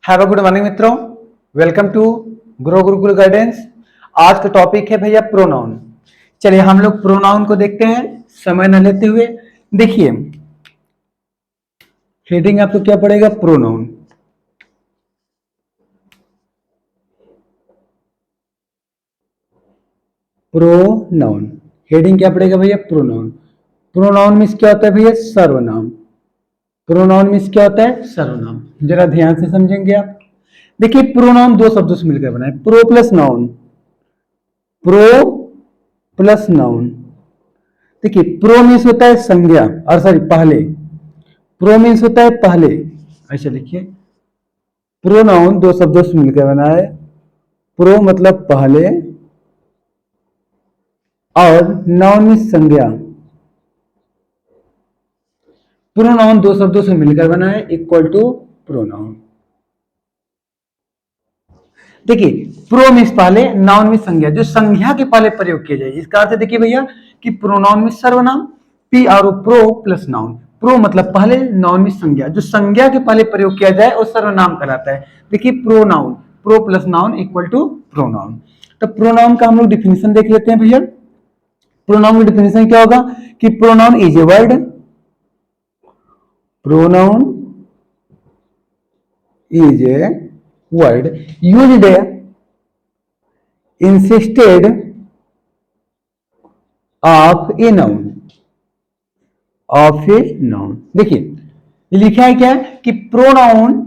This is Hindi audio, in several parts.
हैव अ गुड मॉर्निंग मित्रों, welcome to grow Gurukul guidance. आज का टॉपिक है भैया प्रोनाउन। चलिए हम लोग प्रोनाउन को देखते हैं समय न लेते हुए। देखिए हेडिंग आपको क्या पड़ेगा, प्रोनाउन। प्रोनाउन हेडिंग क्या पड़ेगा भैया, प्रोनाउन। प्रोनाउन मीन्स क्या होता है भैया, सर्वनाम। प्रोनाउन मीन्स क्या होता है, सर्वनाम। जरा ध्यान से समझेंगे आप। देखिए प्रोनाउन दो शब्दों से मिलकर बना है, pro plus noun. Pro plus noun. देखिए प्रो मीन्स होता है संज्ञा, और सॉरी पहले। प्रो मीन्स होता है पहले। ऐसे लिखिए, प्रोनाउन दो शब्दों से मिलकर बना है। प्रो मतलब पहले, और नाउन मीन्स संज्ञा। प्रोनाउन दो शब्दों से मिलकर बना है, इक्वल टू प्रोनाउन। देखिए प्रो मीन्स पहले, नाउन मीन्स संज्ञा, जो संज्ञा के पहले प्रयोग किया जाए। इसका अर्थ देखिए भैया कि प्रोनाउन मीन्स सर्वनाम, P R O pro plus noun. Pro मतलब पहले, नाउन मीन्स संज्ञा, जो संज्ञा के पहले प्रयोग किया जाए वो सर्वनाम कहलाता है। देखिए pronoun, pro plus noun equal to pronoun. तो प्रोनाउन का हम लोग डिफिनेशन देख लेते हैं भैया। प्रोनाउन की डिफिनेशन क्या होगा कि pronoun is a word. Pronoun is a word used instead of a noun। Of a noun. देखिए लिखा है क्या कि pronoun,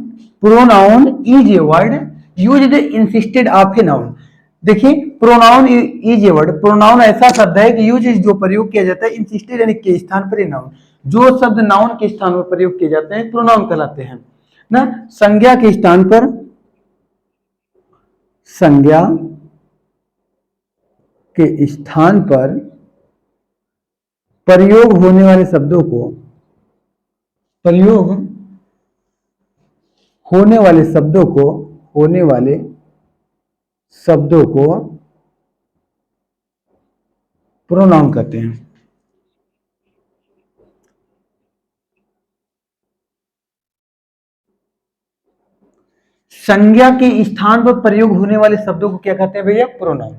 pronoun is a word used instead of a noun. देखिए pronoun is a word, pronoun ऐसा शब्द है कि यूज जो प्रयोग किया जाता है इंसिस्टेड यानी के स्थान पर ए नाउन। जो शब्द नाउन के स्थान पर प्रयोग किए जाते हैं प्रोनाउन कहलाते हैं ना। संज्ञा के स्थान पर, संज्ञा के स्थान पर प्रयोग होने वाले शब्दों को, प्रयोग होने वाले शब्दों को, होने वाले शब्दों को प्रोनाउन कहते हैं। संज्ञा के स्थान पर प्रयोग होने वाले शब्दों को क्या कहते हैं भैया, प्रोनाउन।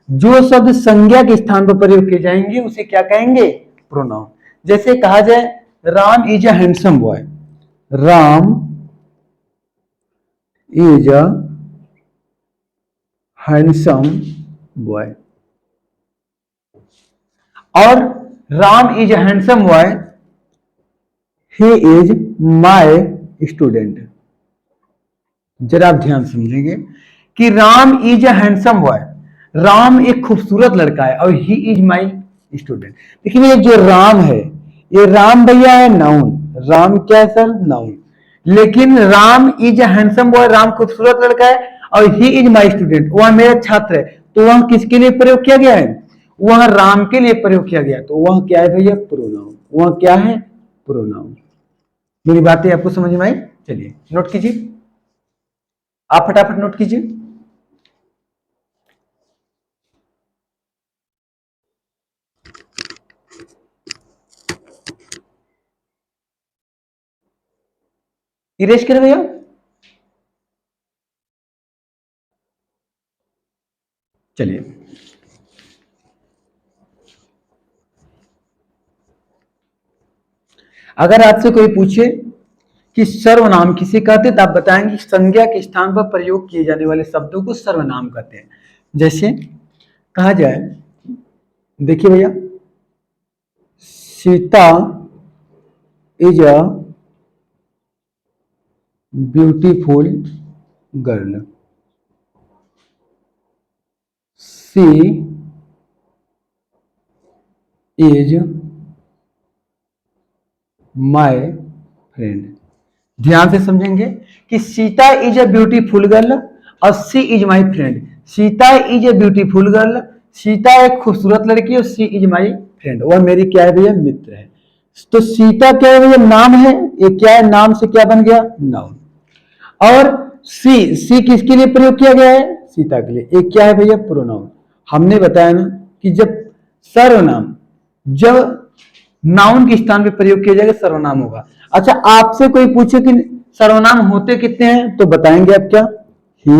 जो शब्द संज्ञा के स्थान पर प्रयोग किए जाएंगे उसे क्या कहेंगे, प्रोनाउन। जैसे कहा जाए Ram is a handsome boy. Ram is a handsome boy, और Ram is a handsome boy, he is my student. जरा आप ध्यान समझेंगे कि Ram is a handsome boy, Ram एक खूबसूरत लड़का है, और ही इज माय स्टूडेंट। देखिए ये जो राम है, ये राम भैया है नाउन। राम क्या है सर, नाउन। लेकिन Ram is a handsome boy, Ram खूबसूरत लड़का है, और ही इज माय स्टूडेंट, वह मेरा छात्र है। तो वह किसके लिए प्रयोग किया गया है, वह राम के लिए प्रयोग किया गया। तो वह क्या है भैया, प्रोनाउन। वह क्या है, प्रोनाउन। मेरी बातें आपको समझ में आई? चलिए नोट कीजिए, आप फटाफट नोट कीजिए। इरेज करें भैया। चलिए अगर आपसे कोई पूछे कि सर्वनाम किसे कहते हैं तो आप बताएंगे संज्ञा के स्थान पर प्रयोग किए जाने वाले शब्दों को सर्वनाम कहते हैं। जैसे कहा जाए, देखिए भैया, Sita is a beautiful girl. She is my friend. ध्यान से समझेंगे कि Sita is a beautiful girl और she is my friend. Sita is a beautiful girl, Sita एक खूबसूरत लड़की, और सी इज माय फ्रेंड, वह मेरी क्या है भैया, मित्र है। तो सीता क्या है भैया, नाम है। ये क्या है, नाम से क्या बन गया, नाउन। और सी किसके लिए प्रयोग किया गया है, सीता के लिए। एक क्या है भैया, प्रोनाउन। हमने बताया ना कि जब सर्वनाम, जब नाउन के स्थान पे प्रयोग किया जाएगा सर्वनाम होगा। अच्छा आपसे कोई पूछे कि सर्वनाम होते कितने हैं तो बताएंगे आप क्या, he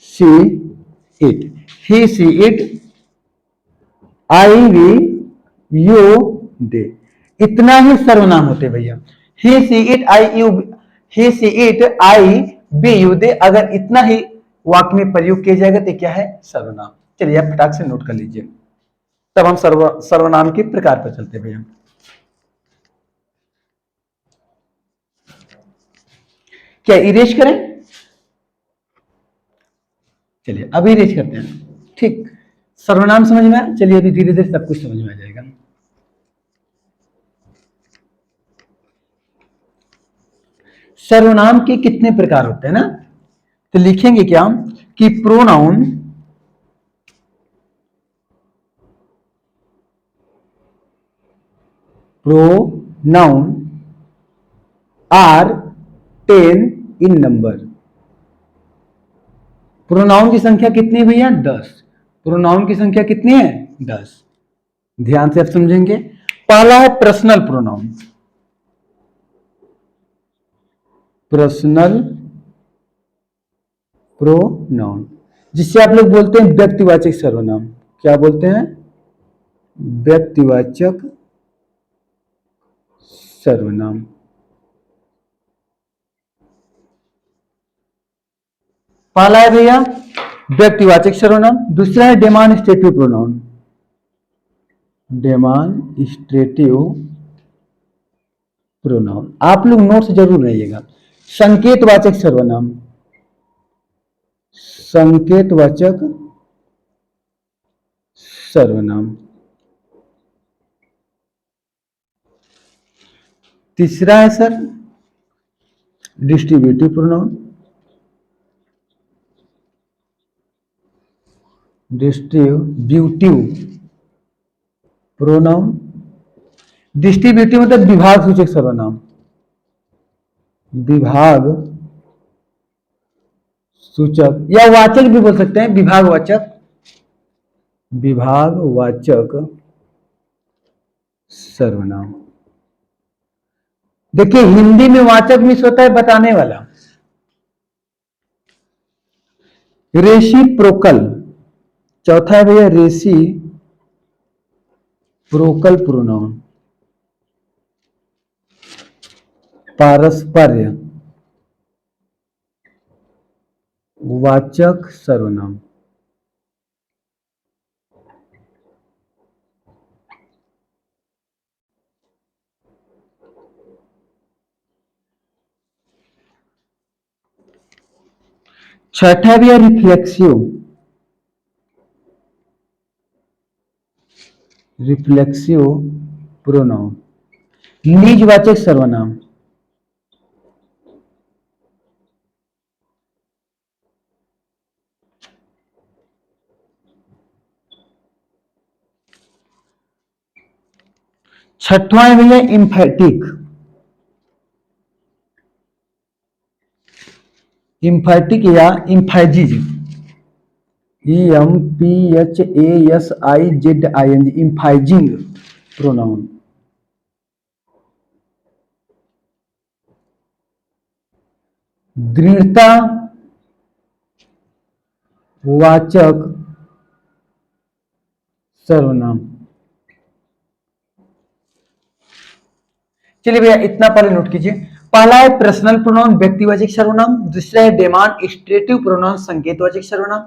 she it, he she it, I we you they, इतना ही सर्वनाम होते भैया। He she it I you, he she it I we you they, अगर इतना ही वाक्य में प्रयोग किया जाएगा तो क्या है, सर्वनाम। चलिए आप फटाक से नोट कर लीजिए, तब हम सर्वनाम के प्रकार पर चलते भैया। क्या इरेज करें, चलिए अभी इरेज करते हैं। ठीक, सर्वनाम समझ में आया, चलिए अभी धीरे धीरे सब कुछ समझ में आ जाएगा। सर्वनाम के कितने प्रकार होते हैं ना, तो लिखेंगे क्या कि pronoun, pronoun are 10 in number. Pronoun की संख्या कितनी है भैया, 10। प्रोनाउन की संख्या कितनी है, 10। ध्यान से आप समझेंगे। पहला है पर्सनल प्रोनाउन, पर्सनल प्रोनाउन जिससे आप लोग बोलते हैं व्यक्तिवाचक सर्वनाम। क्या बोलते हैं, व्यक्तिवाचक सर्वनाम। पहला है भैया व्यक्तिवाचक सर्वनाम, दूसरा है डेमॉन्स्ट्रेटिव प्रोनाउन, डेमॉन्स्ट्रेटिव प्रोनाउन। आप लोग नोट्स जरूर रहिएगा। संकेतवाचक सर्वनाम, संकेतवाचक सर्वनाम। तीसरा है sir distributive pronoun, distributive pronoun. Distributive मतलब विभाग सूचक सर्वनाम, विभाग सूचक या वाचक भी बोल सकते हैं, विभागवाचक, विभागवाचक सर्वनाम। देखिए हिंदी में वाचक मिस होता है बताने वाला, रेसिप्रोकल। चौथा है भैया रेसिप्रोकल प्रोनाउन, पारस्पर्य वाचक सर्वनाम। छठा भी है रिफ्लेक्सिव, रिफ्लेक्सिव प्रोनाउन, निजवाचक सर्वनाम। छठवां है भैया इम्फैटिक, इम्फैटिक या इम्फाइजिज, EMPHASIZING, इम्फाइजिंग प्रोनाउन। दृढ़ता वाचक सर्वनाम। चलिए भैया इतना पहले नोट कीजिए। पहला है पर्सनल प्रोनाउन व्यक्तिवाचक सर्वनाम, दूसरा है डेमॉन्स्ट्रेटिव प्रोनाउन संकेतवाचक सर्वनाम,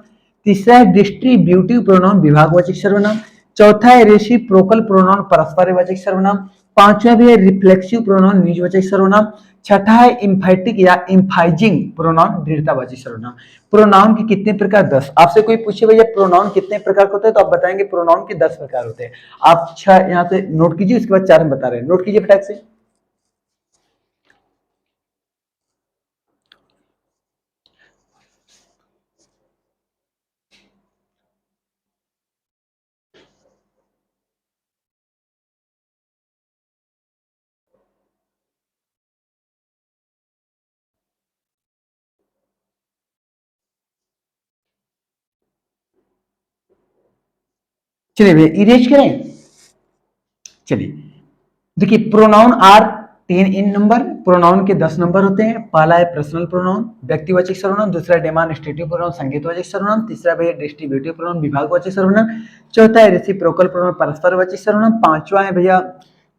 तीसरा है डिस्ट्रीब्यूटिव प्रोनाउन विभागवाचक सर्वनाम, चौथा है रेसिप्रोकल प्रोनाउन परस्परवाचक सर्वनाम, पांचवा भी है रिफ्लेक्सिव प्रोनाउन निजवाचक सर्वनाम, छठा है इम्फैटिक या इम्फाइजिंग प्रोनाउन दृढ़तावाची सर्वनाम। प्रोनाउन के कितने प्रकार, 10। आपसे कोई पूछे भैया प्रोनाउन कितने प्रकार के होते हैं तो आप बताएंगे प्रोनाउन के 10 प्रकार होते हैं। आप 6 यहाँ से नोट कीजिए, उसके बाद 4 हम बता रहे हैं, नोट कीजिए फटाक से। चलिए भैया इरेज करें। चलिए देखिए pronoun are 3 in number. Pronoun के 10 नंबर होते हैं। पहला है पर्सनल प्रोनाउन, व्यक्तिवाचक सर्वनाम। दूसरा डेमॉन्स्ट्रेटिव प्रोनाउन, संकेतवाचक सर्वनाम। तीसरा भैया डिस्ट्रीब्यूटिव प्रोनाउन, विभागवाचक सर्वनाम। चौथा है रेसिप्रोकल प्रोनाउन, परस्परवाचक सर्वनाम।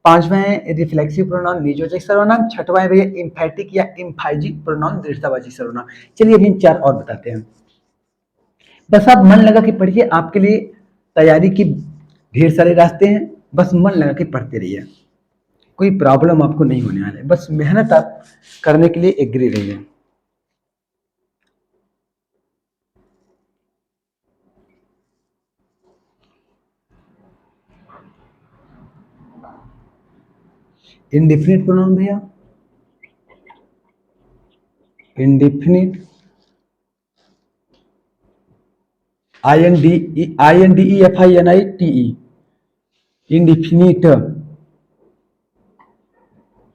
पांचवा है रिफ्लेक्सिव प्रोनाउन, निजवाचक सर्वनाम। छठवां है भैया इम्फैटिक या इम्फाइजिक प्रोनाउन, दृढ़तावाचक सर्वनाम। चलिए अभी 4 और बताते हैं। बस आप मन लगा के पढ़िए, आपके लिए तैयारी की ढेर सारे रास्ते हैं, बस मन लगा के पढ़ते रहिए, कोई प्रॉब्लम आपको नहीं होने वाला है। बस मेहनत आप करने के लिए एग्री रहिए। इंडेफिनिट प्रोनाउन भैया, indefinite INDEFINITE, indefinite,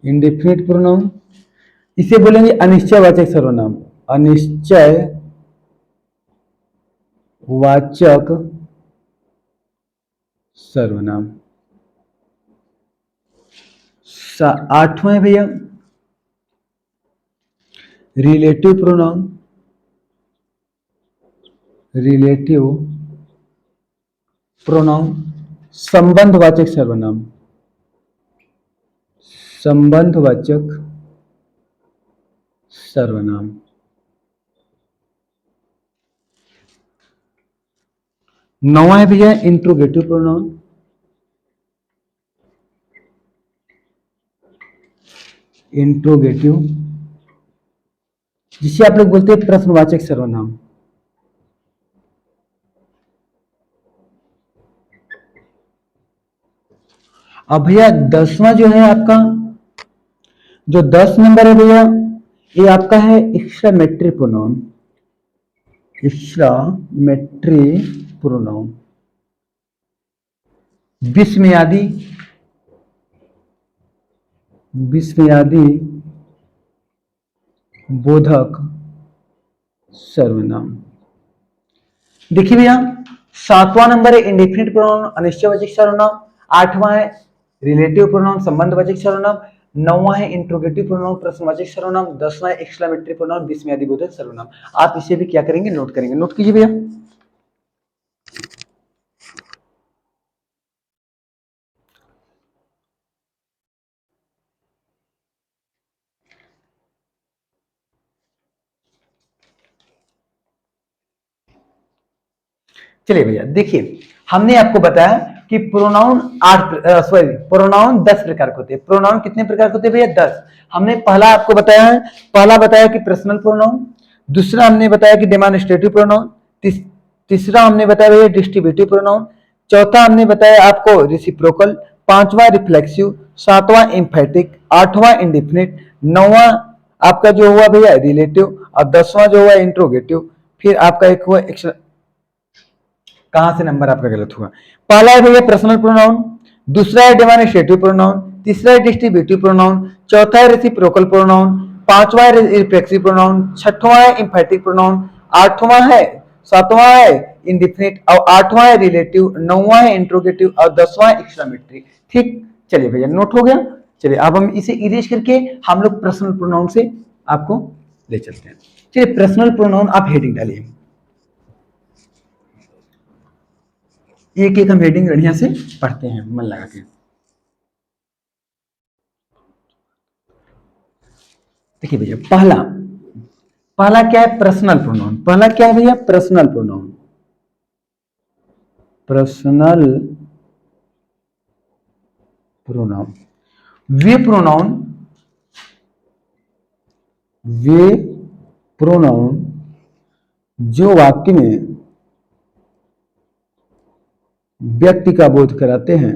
indefinite pronoun. इसे बोलेंगे अनिश्चयवाचक सर्वनाम, अनिश्चयवाचक सर्वनाम। 8वां है भैया रिलेटिव प्रोनाउन, रिलेटिव प्रोनाउन, संबंधवाचक सर्वनाम, संबंधवाचक सर्वनाम। 9वां है भैया इंट्रोगेटिव प्रोनाउन, इंट्रोगेटिव, जिसे आप लोग बोलते हैं प्रश्नवाचक सर्वनाम। अब भैया 10वां जो है आपका, जो 10 नंबर है भैया, ये आपका है एक्स्ट्रामेट्री प्रोनाउन, एक्स्ट्रामेट्री प्रोनाउन, विस्मयादि, विस्मयादि बोधक सर्वनाम। देखिए भैया 7वां नंबर है इंडेफिनिट प्रोनाउन, अनिश्चयवाचक सर्वनाम। 8वां है रिलेटिव प्रोनाउन, संबंधवाचक सर्वनाम। 9वां है इंट्रोगेटिव प्रोनाउन, प्रश्नवाचक सर्वनाम। 10वां है एक्सक्लेमेटरी प्रोनाउन, विस्मयादि बोधक सर्वनाम। आप इसे भी क्या करेंगे, नोट करेंगे। नोट कीजिए भैया। चलिए भैया देखिए, हमने आपको बताया कि प्रोनाउन 10 प्रकार के होते हैं। प्रोनाउन कितने प्रकार के होते हैं भैया? 10। हमने पहला आपको बताया है, पहला बताया कि पर्सनल प्रोनाउन। दूसरा हमने बताया कि डेमॉन्स्ट्रेटिव प्रोनाउन। तीसरा हमने बताया भैया डिस्ट्रीब्यूटिव प्रोनाउन। चौथा हमने बताया आपको रेसिप्रोकल। पांचवा रिफ्लेक्सिव। सातवां एम्फेटिक। आठवां इंडेफिनिट। नौवां आपका जो हुआ भैया रिलेटिव। और 10वां जो हुआ इंट्रोगेटिव। फिर आपका एक हुआ, कहां से नंबर आपका गलत हुआ? पहला है भैया पर्सनल प्रोनाउन, दूसरा है डेमॉन्स्ट्रेटिव प्रोनाउन, तीसरा है डिस्ट्रीब्यूटिव प्रोनाउन, चौथा है रेसिप्रोकल प्रोनाउन, पांचवा है रिफ्लेक्सिव प्रोनाउन, छठवां है एम्फेटिक प्रोनाउन, आठवां है, सातवां है इंडेफिनिट, और आठवां है रिलेटिव, नौवां है इंट्रोगेटिव, और 10वां है एक्सक्लेमेटरी। ठीक, चलिए भैया नोट हो गया। चलिए अब हम इसे इरेज करके हम लोग पर्सनल प्रोनाउन से आपको ले चलते हैं। चलिए पर्सनल प्रोनाउन आप हेडिंग डालिए, एक एक हम हेडिंग बढ़िया से पढ़ते हैं मन लगा के। देखिए भैया पहला पहला क्या है? Personal pronoun. पहला क्या है भैया? Personal pronoun. पर्सनल प्रोनाउन, वे प्रोनाउन, वे प्रोनाउन जो वाक्य में व्यक्ति का बोध कराते हैं,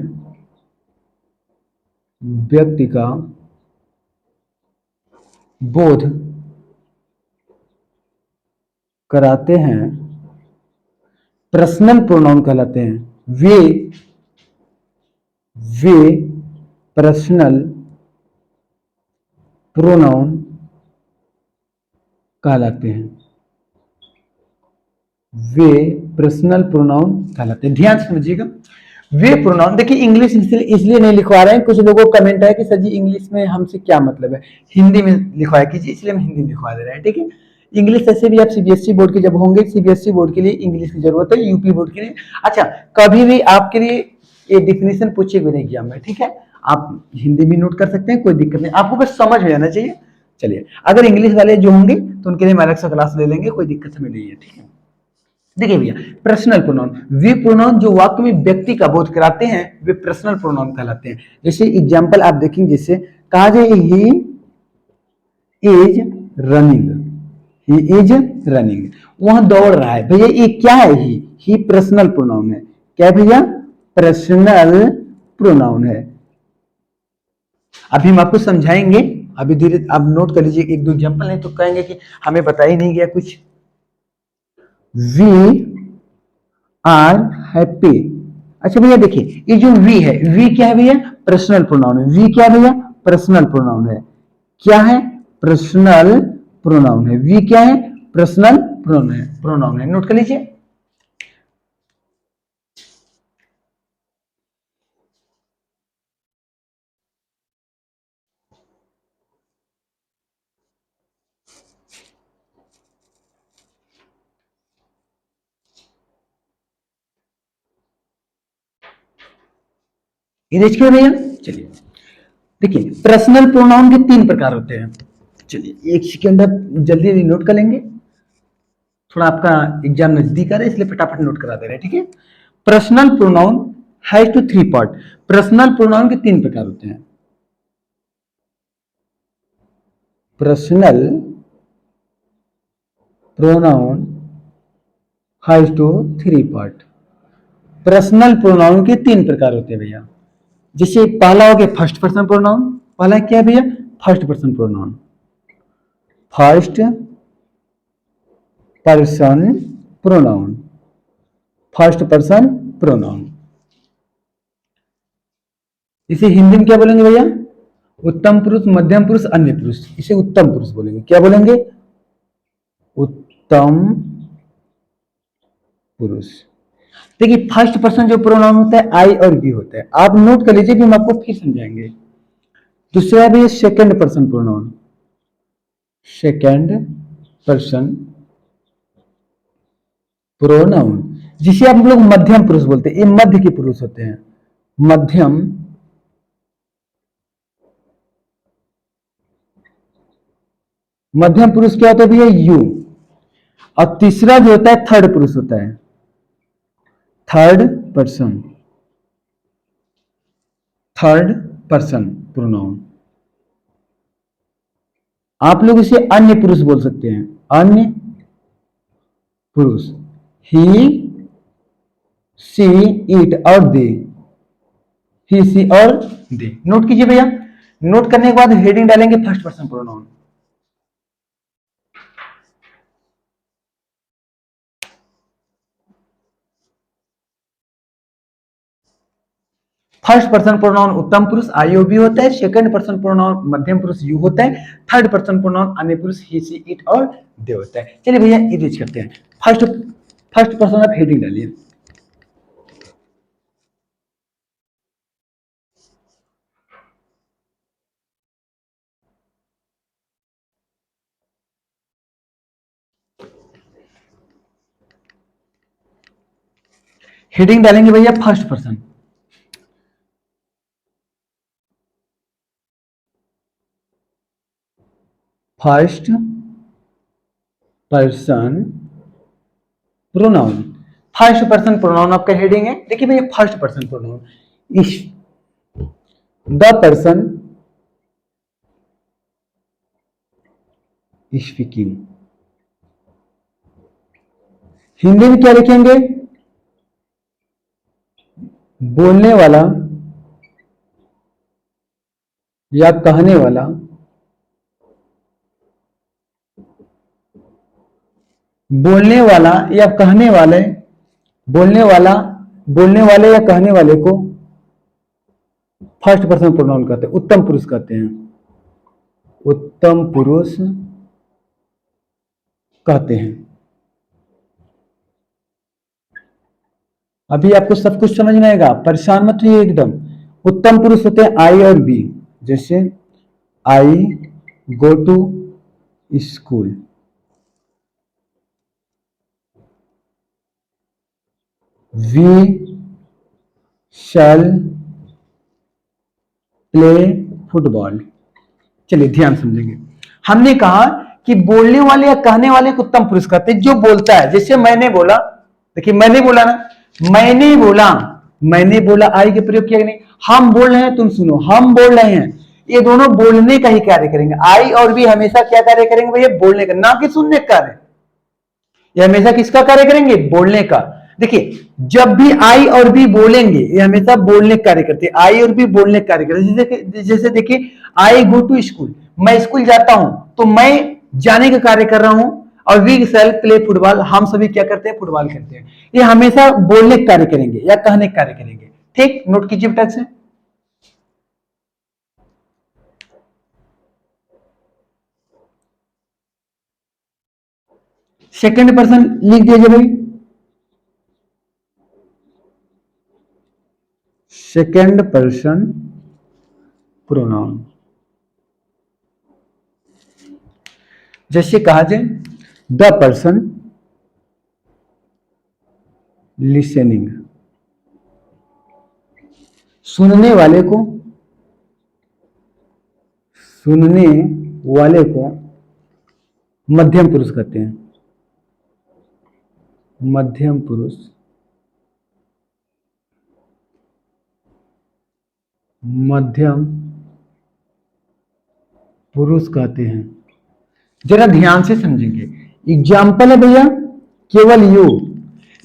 व्यक्ति का बोध कराते हैं, पर्सनल प्रोनाउन कहलाते हैं। वे पर्सनल प्रोनाउन कहलाते हैं, वे पर्सनल प्रोनाउन कहलाते हैं। ध्यान से समझिएगा, वे प्रोनाउन, देखिए इंग्लिश इसलिए नहीं लिखवा रहे हैं, कुछ लोगों को कमेंट है कि सर जी इंग्लिश में हमसे क्या मतलब है, हिंदी में लिखवाया कीजिए, इसलिए हम हिंदी में लिखवा दे रहे हैं, ठीक है। इंग्लिश ऐसे भी आप सीबीएसई बोर्ड के जब होंगे, सीबीएसई बोर्ड के लिए इंग्लिश की जरूरत है, यूपी बोर्ड के लिए। अच्छा, कभी भी आपके लिए ये डिफिनेशन पूछे हुए नहीं एग्जाम में, ठीक है। आप हिंदी भी नोट कर सकते हैं, कोई दिक्कत नहीं, आपको बस समझ में आना चाहिए। चलिए, अगर इंग्लिश वाले जो होंगे तो उनके लिए हम अलग से क्लास ले लेंगे, कोई दिक्कत हमें नहीं है, ठीक है। देखिए भैया, पर्सनल प्रोनाउन, वे प्रोनाउन जो वाक्य में व्यक्ति का बोध कराते हैं वे पर्सनल प्रोनाउन कहलाते हैं। जैसे एग्जांपल आप देखेंगे, जैसे कहा जाए he is running, he is running, वहां दौड़ रहा है, भैया ये क्या है, ही पर्सनल प्रोनाउन है। क्या भैया, पर्सनल प्रोनाउन है। अभी हम आपको समझाएंगे, अभी धीरे आप नोट कर लीजिए एक दो एग्जांपल, नहीं तो कहेंगे कि हमें बता ही नहीं गया कुछ। We are happy. अच्छा भैया देखिए, ये जो वी है, वी क्या है भैया, पर्सनल प्रोनाउन है। वी क्या है भैया, पर्सनल प्रोनाउन है। क्या है, पर्सनल प्रोनाउन है। वी क्या है, पर्सनल प्रोनाउन है, नोट कर लीजिए। ये देखिए भैया, चलिए देखिए, पर्सनल प्रोनाउन के तीन प्रकार होते हैं। चलिए एक सेकेंड, आप जल्दी नोट कर लेंगे, थोड़ा आपका एग्जाम नजदीक आ रहा है इसलिए फटाफट नोट करा दे रहे हैं, ठीक है। Personal pronoun has two three part, personal pronoun के तीन प्रकार होते हैं। Personal pronoun has two three part, personal pronoun के तीन प्रकार होते हैं भैया। जैसे पहला हो गया फर्स्ट पर्सन प्रोनाउन, पहला क्या है भैया, first person pronoun, first person pronoun, first person pronoun. इसे हिंदी में क्या बोलेंगे भैया, उत्तम पुरुष, मध्यम पुरुष, अन्य पुरुष, इसे उत्तम पुरुष बोलेंगे। क्या बोलेंगे, उत्तम पुरुष। देखिए फर्स्ट पर्सन जो प्रोनाउन होता है आई और वी होता है, आप नोट कर लीजिए, भी हम आपको फिर समझाएंगे। दूसरा भी second person pronoun, second person pronoun, जिसे आप लोग मध्यम पुरुष बोलते हैं, ये मध्य के पुरुष होते हैं, मध्यम मध्यम पुरुष क्या होता है भैया, यू। और तीसरा जो होता है थर्ड पुरुष होता है, third person, third person pronoun. आप लोग इसे अन्य पुरुष बोल सकते हैं, अन्य पुरुष, ही सी इट और दे, ही सी और दे। नोट कीजिए भैया, नोट करने के बाद हेडिंग डालेंगे first person pronoun. First person pronoun उत्तम पुरुष आईओबी होता है, सेकंड पर्सन प्रोनाउन मध्यम पुरुष यू होता है, थर्ड पर्सन प्रोनाउन अन्य पुरुष ही सी इट और दे होता है। चलिए भैया इरेज करते हैं, फर्स्ट फर्स्ट पर्सन आप हेडिंग डालिए। हेडिंग डालेंगे भैया first person, first person pronoun, first person pronoun आपका हेडिंग है। देखिए भैया फर्स्ट पर्सन प्रोनाउन, इस द पर्सन स्पीकिंग, हिंदी में क्या लिखेंगे, बोलने वाला या कहने वाला, बोलने वाला या कहने वाले, बोलने वाला, बोलने वाले या कहने वाले को फर्स्ट पर्सन प्रोनाउन कहते हैं, उत्तम पुरुष कहते हैं, उत्तम पुरुष कहते हैं। अभी आपको सब कुछ समझ में आएगा, परेशान मत रहिए एकदम। उत्तम पुरुष होते हैं आई और बी, जैसे I go to school, we shall play football. चलिए ध्यान समझेंगे। हमने कहा कि बोलने वाले या कहने वाले को उत्तम पुरुष कहते हैं, जो बोलता है। जैसे मैंने बोला, देखिए मैंने बोला ना, मैंने बोला आई के प्रयोग किया नहीं। हम बोल रहे हैं, तुम सुनो, हम बोल रहे हैं, ये दोनों बोलने का ही कार्य करेंगे। आई और भी हमेशा क्या कार्य करेंगे भैया? बोलने का, ना कि सुनने का कार्य। ये हमेशा किसका कार्य करेंगे? बोलने का। देखिए जब भी आई और बी बोलेंगे, ये हमेशा बोलने का कार्य करते हैं। आई और बी बोलने का कार्य करते हैं। जैसे देखिए आई गो टू स्कूल, मैं स्कूल जाता हूं, तो मैं जाने का कार्य कर रहा हूं। और वी शैल प्ले फुटबॉल, हम सभी क्या करते हैं? फुटबॉल खेलते हैं। ये हमेशा बोलने का कार्य करेंगे या कहने का कार्य करेंगे। ठीक, नोट कीजिए बेटा से। सेकंड पर्सन लिख दीजिए भाई, सेकंड पर्सन प्रोनाउन। जैसे कहा जाए द पर्सन लिसनिंग, सुनने वाले को, सुनने वाले को मध्यम पुरुष कहते हैं। मध्यम पुरुष, मध्यम पुरुष कहते हैं। जरा ध्यान से समझेंगे। एग्जाम्पल है भैया केवल यू,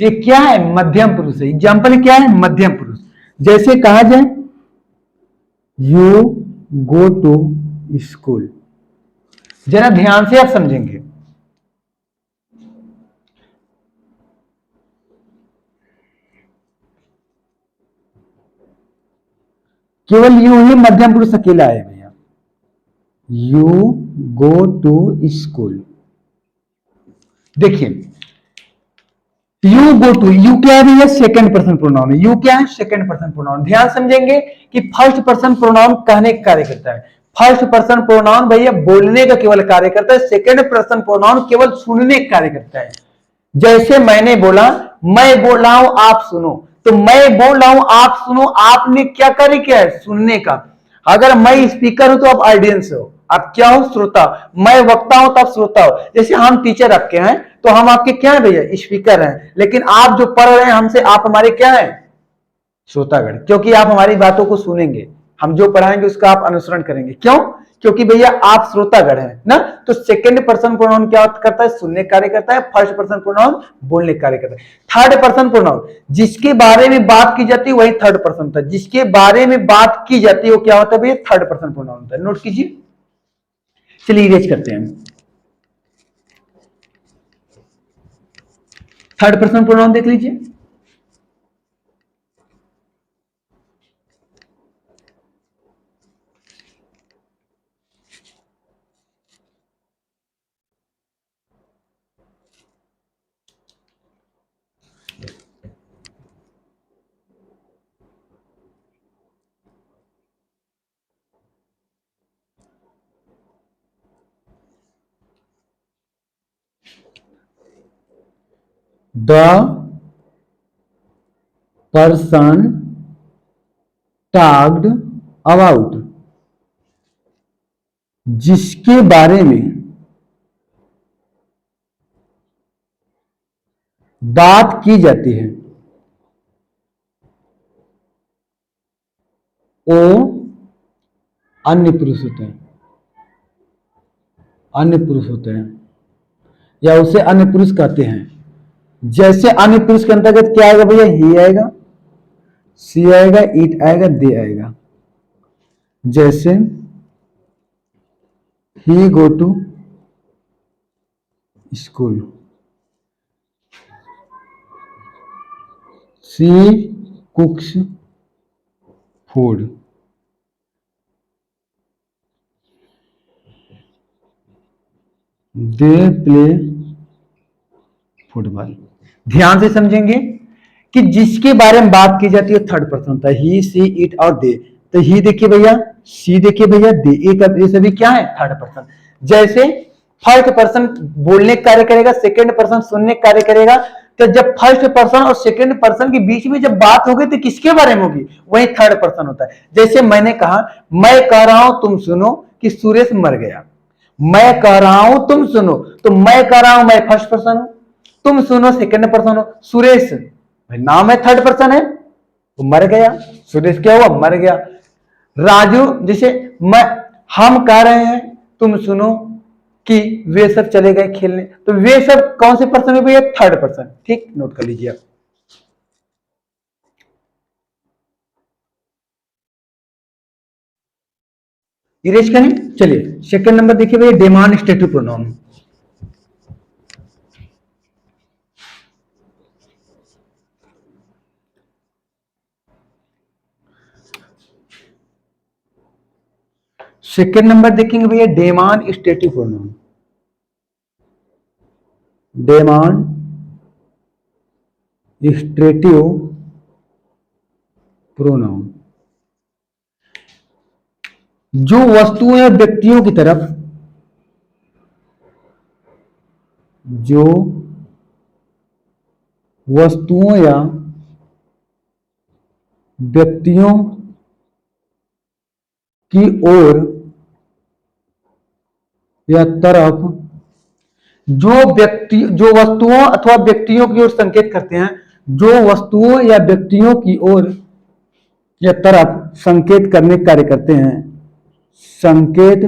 ये क्या है? मध्यम पुरुष है। एग्जाम्पल क्या है? मध्यम पुरुष। जैसे कहा जाए यू गो टू स्कूल, जरा ध्यान से आप समझेंगे। केवल यू ही मध्यम पुरुष अकेला है भैया। यू गो टू स्कूल, देखिए यू गो टू, यू क्या है भैया? सेकंड पर्सन प्रोनाउन है। यू क्या है? Second person pronoun. ध्यान समझेंगे कि फर्स्ट पर्सन प्रोनाउन कहने का कार्य करता है, फर्स्ट पर्सन प्रोनाउन भैया बोलने का केवल कार्य करता है, सेकंड पर्सन प्रोनाउन केवल सुनने का कार्य करता है। जैसे मैंने बोला, मैं बोल रहा हूं आप सुनो, तो मैं बोल रहा हूं आप सुनो, आपने क्या कार्य किया है? सुनने का। अगर मैं स्पीकर हूं तो आप ऑडियंस हो, आप क्या हो? श्रोता। मैं वक्ता हूं तो आप श्रोता हो। जैसे हम टीचर आपके हैं, तो हम आपके क्या है भैया? स्पीकर हैं। लेकिन आप जो पढ़ रहे हैं हमसे, आप हमारे क्या है? श्रोतागण। क्योंकि आप हमारी बातों को सुनेंगे, हम जो पढ़ाएंगे उसका आप अनुसरण करेंगे। क्यों? क्योंकि भैया आप श्रोतागण हैं ना। तो सेकंड पर्सन प्रोनाउन क्या करता है? सुनने कार्य करता है। फर्स्ट पर्सन प्रोनाउन बोलने कार्य करता है। थर्ड पर्सन प्रोनाउन जिसके बारे में बात की जाती है वही थर्ड पर्सन होता है। जिसके बारे में बात की जाती है वो क्या होता है भैया? थर्ड पर्सन प्रोनाउन होता है। नोट कीजिए। चलिए इरेज करते हैं। थर्ड पर्सन प्रोनाउन देख लीजिए। The person talked about, जिसके बारे में बात की जाती है वो अन्य पुरुष होते हैं। अन्य पुरुष होते हैं या उसे अन्य पुरुष कहते हैं। जैसे अन्य पुरुष के अंतर्गत क्या आएगा भैया? ही आएगा, सी आएगा, इट आएगा, दे आएगा। जैसे he go to school, she cooks food, they play football. ध्यान से समझेंगे कि जिसके बारे में बात की जाती है थर्ड पर्सन होता है, ही, सी, इट और दे। तो ही देखिए भैया, सी देखिए भैया, दे, ये सभी क्या है, थर्ड पर्सन। जैसे फर्स्ट पर्सन बोलने का कार्य करेगा, सेकंड पर्सन सुनने का कार्य करेगा। तो जब फर्स्ट पर्सन और सेकंड पर्सन के बीच में जब बात होगी तो किसके बारे में होगी, वही थर्ड पर्सन होता है। जैसे मैंने कहा, मैं कह रहा हूं तुम सुनो कि सुरेश मर गया। मैं कह रहा हूं तुम सुनो, तो मैं कह रहा हूं, मैं फर्स्ट पर्सन हूं, तुम सुनो सेकंड पर्सन हो। सुरेश भाई नाम है, थर्ड पर्सन है, वो मर गया, सुरेश क्या हुआ, मर गया। राजू, जैसे मैं, हम कह रहे हैं तुम सुनो कि वे सब चले गए खेलने, तो वे सब कौन से पर्सन है भैया, थर्ड पर्सन। ठीक, नोट कर लीजिए आप। इरेज करें। चलिए सेकंड नंबर देखिए भैया, डेमॉन्स्ट्रेटिव प्रोनाउन। सेकंड नंबर देखेंगे भैया, डेमॉन्स्ट्रेटिव प्रोनाउन। डेमॉन्स्ट्रेटिव प्रोनाउन जो वस्तुओं या व्यक्तियों की तरफ, जो वस्तुओं या व्यक्तियों की ओर या तरफ, जो वस्तुओं अथवा व्यक्तियों की ओर संकेत करते हैं, जो वस्तुओं या व्यक्तियों की ओर या तरफ संकेत करने का कार्य करते हैं, संकेत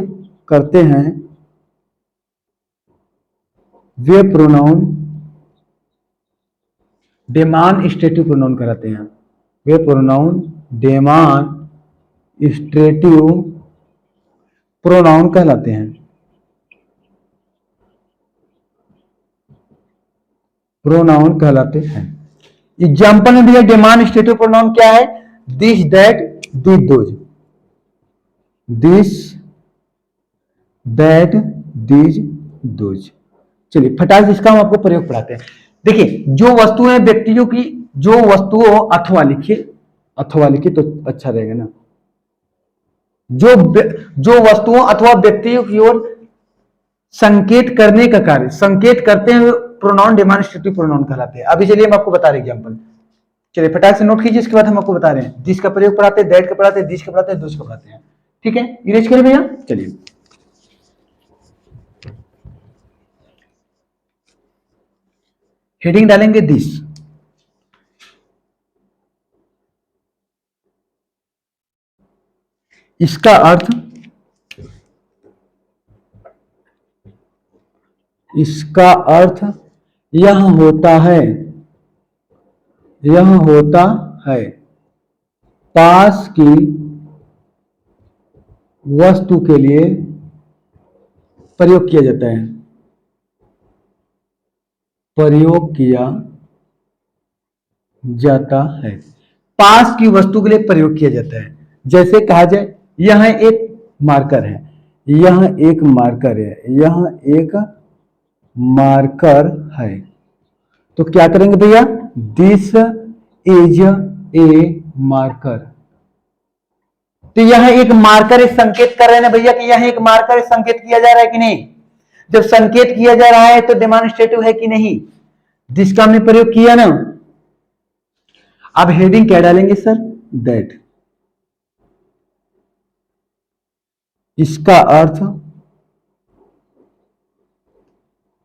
करते हैं, वे प्रोनाउन डेमॉन्स्ट्रेटिव प्रोनाउन कहलाते हैं। वे प्रोनाउन डेमॉन्स्ट्रेटिव प्रोनाउन कहलाते हैं। प्रोनाउन कहलाते हैं। एग्जाम्पल में दिया डेमॉन्स्ट्रेटिव प्रोनाउन क्या है, this, that, this, those. This, that, this, those. चलिए फटाक से इसका हम आपको प्रयोग पढ़ाते हैं। देखिए, जो वस्तुएं व्यक्तियों की, जो वस्तुओं, अथवा लिखिए, अथवा लिखिए तो अच्छा रहेगा ना। जो वस्तुओं अथवा व्यक्तियों की ओर संकेत करने का कार्य, संकेत करते हैं, प्रोनाउन डेमॉन्स्ट्रेटिव प्रोनाउन कहलाते हैं। अभी चलिए हम आपको बता रहे एग्जांपल। चलिए फटाक से नोट कीजिए, इसके बाद हम आपको बता रहे हैं। दिस का प्रयोग पढ़ाते हैं, दैट का पढ़ाते हैं, दिस का पढ़ाते हैं, दोज का पढ़ाते हैं। ठीक है, इरेज करें भैया। चलिए हेडिंग डालेंगे दिस। इसका अर्थ, इसका अर्थ यह होता है, यह होता है, पास की वस्तु के लिए प्रयोग किया जाता है, प्रयोग किया जाता है, पास की वस्तु के लिए प्रयोग किया जाता है। जैसे कहा जाए, यह एक मार्कर है, यह एक मार्कर है, यह एक मार्कर है, तो क्या करेंगे भैया, दिस इज ए मार्कर। तो यह एक मार्कर है, संकेत कर रहे हैं भैया कि यह एक मार्कर है, संकेत किया जा रहा है कि नहीं। जब संकेत किया जा रहा है तो डेमॉन्स्ट्रेटिव है कि नहीं, जिसका हमने प्रयोग किया ना। अब हेडिंग क्या डालेंगे सर, दैट। इसका अर्थ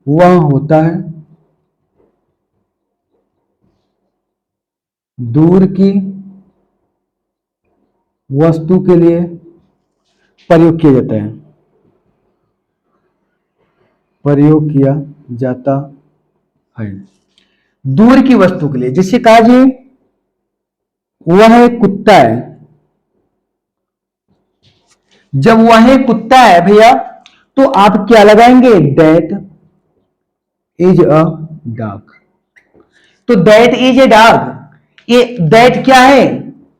वह होता है, दूर की वस्तु के लिए प्रयोग किया जाता है, प्रयोग किया जाता है, दूर की वस्तु के लिए। जिससे कहा जाए, वह एक कुत्ता है, जब वह एक कुत्ता है भैया तो आप क्या लगाएंगे, दैट इज अ डॉग। तो दैट इज ए डॉग, ये दैट क्या है,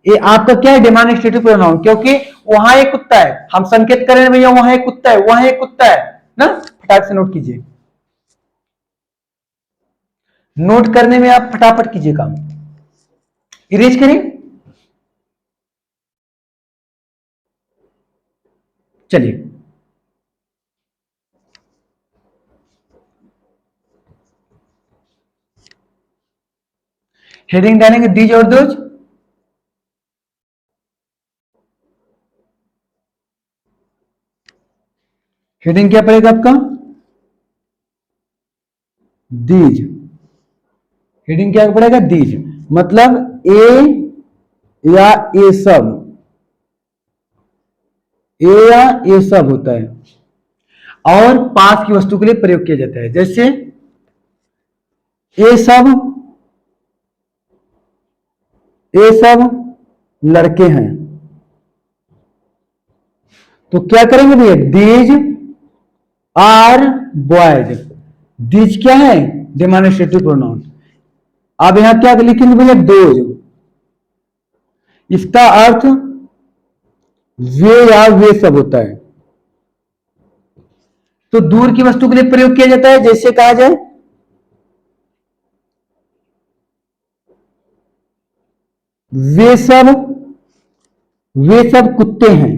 ये आपका क्या है, डेमॉन्स्ट्रेटिव प्रोनाउन, क्योंकि वहां एक कुत्ता है, हम संकेत कर रहे हैं भैया वहां एक कुत्ता है, वहां एक कुत्ता है ना। फटाक से नोट कीजिए, नोट करने में आप फटाफट कीजिए काम। इरेज करें, चलिए हेडिंग डालेंगे दीज और दोज। हेडिंग क्या पड़ेगा आपका, दीज। हेडिंग क्या पड़ेगा, दीज, मतलब ए या ए सब, ए या ए सब होता है और पास की वस्तु के लिए प्रयोग किया जाता है। जैसे ए सब, ए सब लड़के हैं, तो क्या करेंगे भैया, दीज आर बॉयज। दीज क्या है, डेमोन्स्ट्रेटिव प्रोनाउन। अब यहां क्या लिखेंगे भैया, दोज। इसका अर्थ वे या वे सब होता है, तो दूर की वस्तु के लिए प्रयोग किया जाता है। जैसे कहा जाए वे सब, वे सब कुत्ते हैं,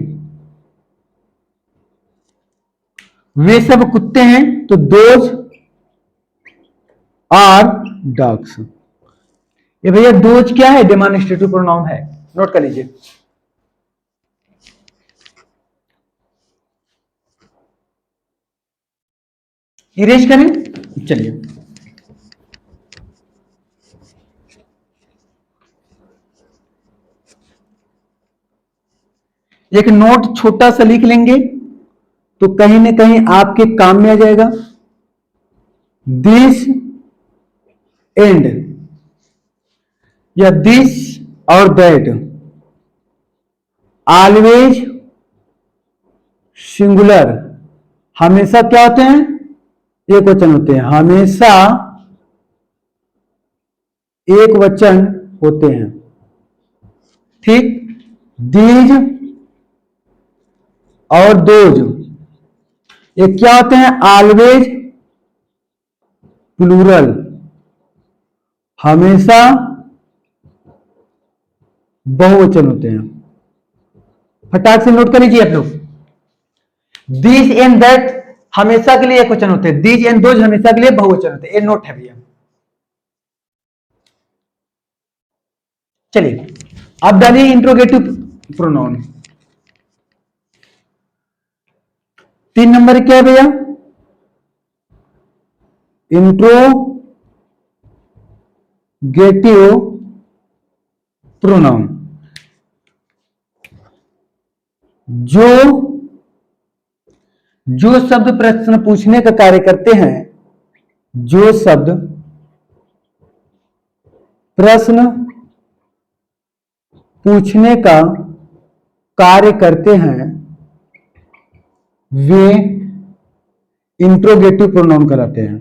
वे सब कुत्ते हैं, तो दोज आर डॉग्स। ये भैया दोज क्या है, डेमोन्स्ट्रेटिव प्रोनाउन है, नोट कर लीजिए। इरेज करें, चलिए एक नोट छोटा सा लिख लेंगे तो कहीं ना कहीं आपके काम में आ जाएगा। दिस एंड या दिस और दैट ऑलवेज सिंगुलर, हमेशा क्या होते हैं, एक वचन होते हैं, हमेशा एक वचन होते हैं, ठीक। दीज और दोज ये क्या होते हैं, ऑलवेज प्लूरल, हमेशा बहुवचन होते हैं। फटाक से नोट कर लीजिए आप लोग। दिस एंड दैट हमेशा के लिए एक वचन होते हैं, दिस एंड दोज हमेशा के लिए बहुवचन होते हैं, ये नोट है भैया। चलिए अब डालिए इंट्रोगेटिव प्रोनाउन। 3 नंबर क्या है भैया, इंट्रोगेटिव प्रोनाउन। जो जो शब्द प्रश्न पूछने का कार्य करते हैं, जो शब्द प्रश्न पूछने का कार्य करते हैं वे इंट्रोगेटिव प्रोनाउन कहलाते हैं।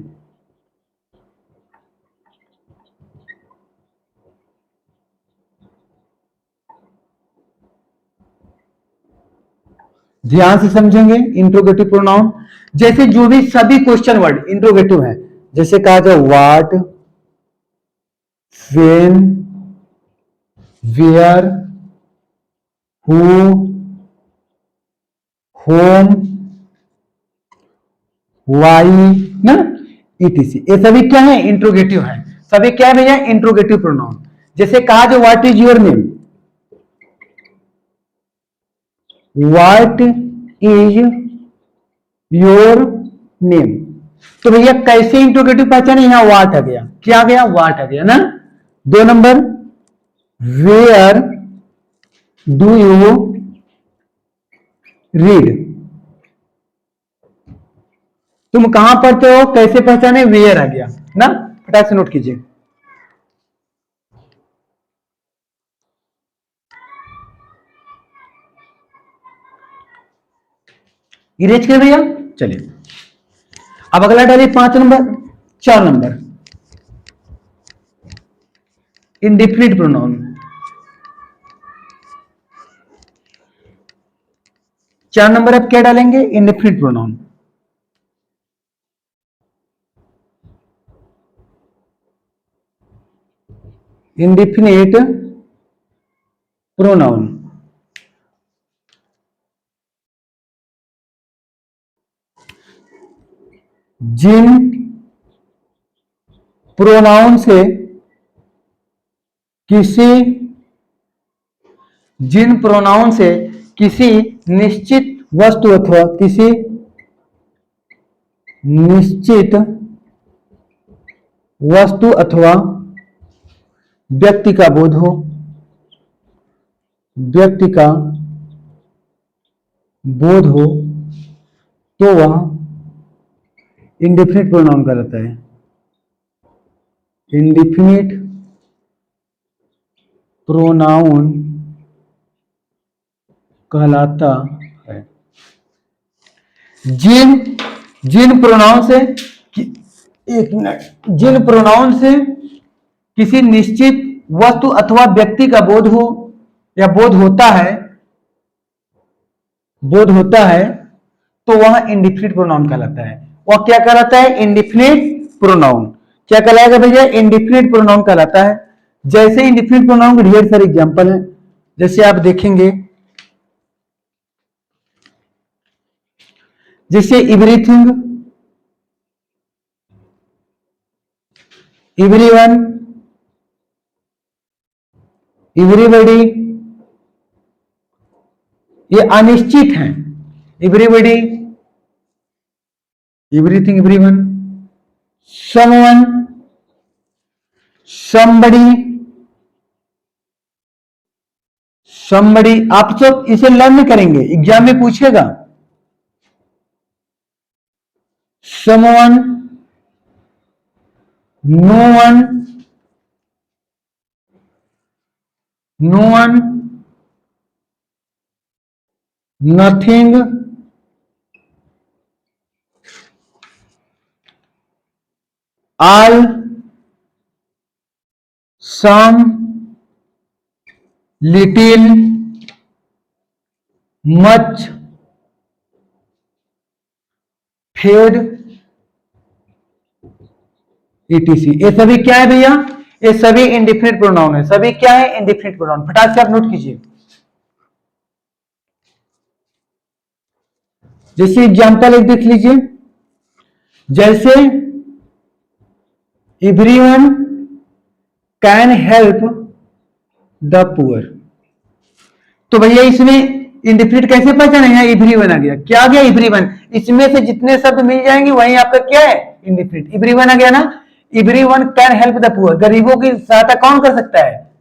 ध्यान से समझेंगे इंट्रोगेटिव प्रोनाउन। जैसे जो भी सभी क्वेश्चन वर्ड इंट्रोगेटिव है, जैसे कहा जाए what, when, where, who, whom, why ना, ईटीसी, ये सभी क्या है, इंट्रोगेटिव है। सभी क्या है भैया, इंट्रोगेटिव प्रोनाउन। जैसे कहा जो what is your name, what is your name, तो भैया कैसे इंट्रोगेटिव पहचाने, यहां व्हाट आ गया, क्या आ गया, व्हाट आ गया ना। 2 number where do you read, तुम कहां पढ़ते हो, कैसे पहचाने, वेयर आ गया ना, फटाक से नोट कीजिए। इरेज कर भैया, चलिए अब अगला डालिए 5 number. 4 number indefinite pronoun. 4 number आप क्या डालेंगे, इंडिफिनिट प्रोनाउन। Indefinite pronoun. जिन प्रोनाउन से किसी जिन प्रोनाउन से किसी निश्चित वस्तु अथवा किसी निश्चित वस्तु अथवा व्यक्ति का बोध हो, व्यक्ति का बोध हो, तो वह इंडिफिनिट प्रोनाउन कहलाता है। इंडिफिनिट प्रोनाउन कहलाता है। जिन जिन प्रोनाउन से एक मिनट जिन प्रोनाउन से किसी निश्चित वस्तु अथवा व्यक्ति का बोध हो या बोध होता है तो वह इंडिफिनिट प्रोनाउन कहलाता है। वह क्या कहलाता है? Indefinite pronoun. क्या कहलाएगा भैया? इंडिफिनिट प्रोनाउन कहलाता है। जैसे इंडिफिनिट प्रोनाउन के ढेर सारे एग्जांपल हैं, जैसे आप देखेंगे, जैसे एवरीथिंग, एवरीवन, एवरीबॉडी, ये अनिश्चित हैं। Everybody, everything, everyone, someone, somebody, somebody। आप सब इसे लर्न करेंगे, एग्जाम में पूछेगा। someone, no one, no one, nothing, all, some, little, much, few, etc। ये सभी क्या है भैया? ये सभी इंडिफिनिट प्रोनाउन है। सभी क्या है? Indefinite pronoun. फटाक से आप नोट कीजिए। जैसे एग्जांपल एक देख लीजिए, जैसे everyone can help the poor. तो भैया इसमें इंडिफिनिट कैसे पहचाने? यहाँ एवरीवन आ गया। क्या आ गया? एवरीवन। इसमें से जितने शब्द मिल जाएंगे वही आपका क्या है? इंडिफिनिट। एवरीवन आ गया ना। Everyone can help the poor. गरीबों की सहायता कौन कर सकता है?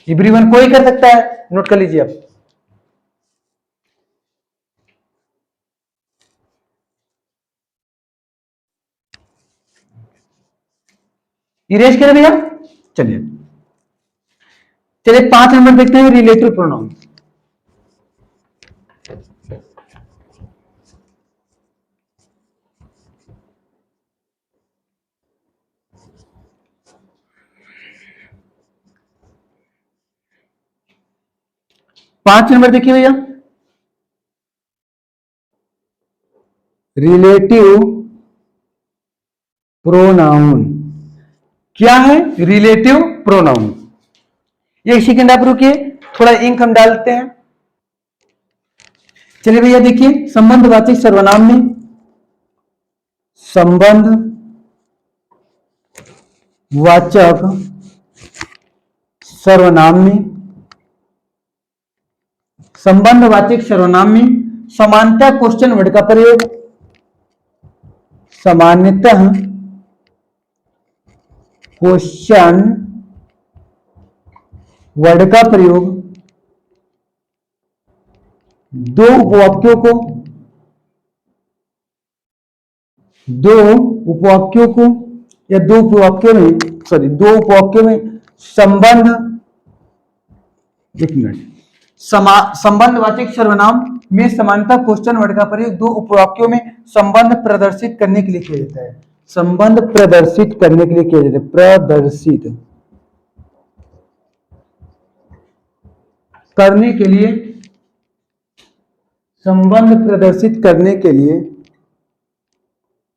एवरीवन, कोई कर सकता है। नोट कर लीजिए आप। इरेज करें भैया। चलिए चलिए 5 नंबर देखते हैं, रिलेटिव प्रोनाउन। पांच नंबर देखिए भैया, रिलेटिव प्रोनाउन। क्या है? Relative pronoun. एक सेकंड आप रुकिए, थोड़ा इंक हम डालते हैं। चलिए भैया देखिए, संबंधवाचक सर्वनाम में संबंध वाचक सर्वनाम में संबंधवाचक सर्वनाम में समानता क्वेश्चन वर्ड का प्रयोग। सामान्यतः क्वेश्चन वर्ड का प्रयोग दो उपवाक्यों को या दो उपवाक्यों में संबंध, एक मिनट, संबंधवाचक सर्वनाम में समानता क्वेश्चन वर्ड का प्रयोग दो उपवाक्यों में संबंध प्रदर्शित करने के लिए किया जाता है। संबंध प्रदर्शित करने के लिए किया जाता है। प्रदर्शित करने के लिए, संबंध प्रदर्शित करने के लिए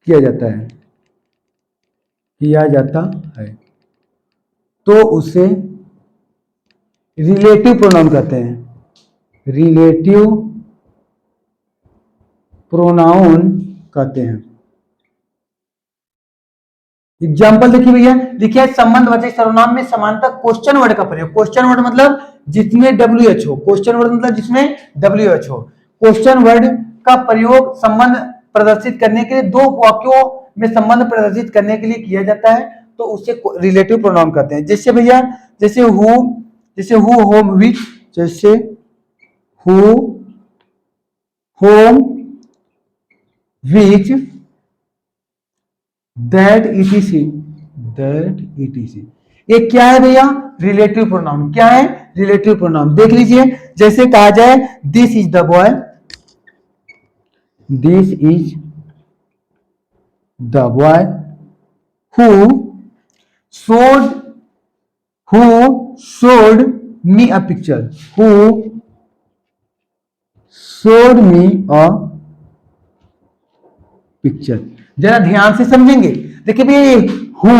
किया जाता है तो उसे रिलेटिव प्रोनाउन कहते हैं, रिलेटिव प्रोनाउन कहते हैं। एग्जाम्पल देखिए भैया, देखिए संबंधवाचक सर्वनाम में समानता क्वेश्चन वर्ड का प्रयोग। क्वेश्चन वर्ड मतलब जिसमें WH हो, क्वेश्चन वर्ड मतलब जिसमें WH हो। क्वेश्चन वर्ड का प्रयोग संबंध प्रदर्शित करने के लिए, दो वाक्यों में संबंध प्रदर्शित करने के लिए किया जाता है, तो उसे रिलेटिव प्रोनाउन कहते हैं। जैसे भैया, जैसे हु, होम, विच, जैसे who, home, which, that, etc, that etc, ये क्या है भैया? Relative pronoun. क्या है? Relative pronoun. देख लीजिए, जैसे कहा जाए this is the boy, this is the boy who showed who showed me a picture, who showed me a picture। जरा ध्यान से समझेंगे। देखिए भैया, हु,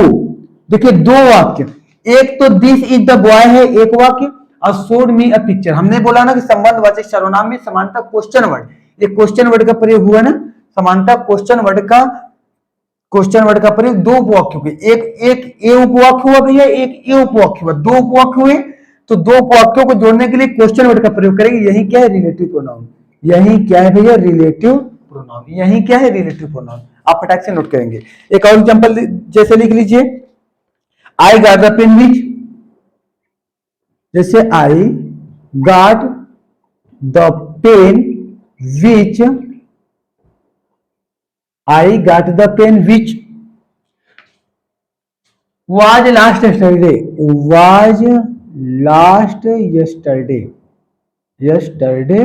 देखिए दो वाक्य, एक तो दिस इज द बॉय है एक वाक्य, और शोड मी अ पिक्चर। हमने बोला ना कि संबंधवाचक सर्वनाम में समानता क्वेश्चन वर्ड, ये क्वेश्चन वर्ड का प्रयोग हुआ ना, समानता क्वेश्चन वर्ड का, क्वेश्चन वर्ड का प्रयोग दो उपवाक्यों के, एक ए उपवाक्य हुआ भैया, एक ए उपवाक्य हुआ, दो उपवाक्य हुए, तो दो उपवाक्यों को जोड़ने के लिए क्वेश्चन वर्ड का प्रयोग करेंगे। यही क्या है? Relative pronoun. यही क्या है भैया? Relative pronoun. यही क्या है? Relative pronoun. आप फटाक से नोट करेंगे। एक और एग्जांपल जैसे लिख लीजिए, I got the pen which, जैसे I got the pen which, I got the pen which was last yesterday, was last yesterday, yesterday।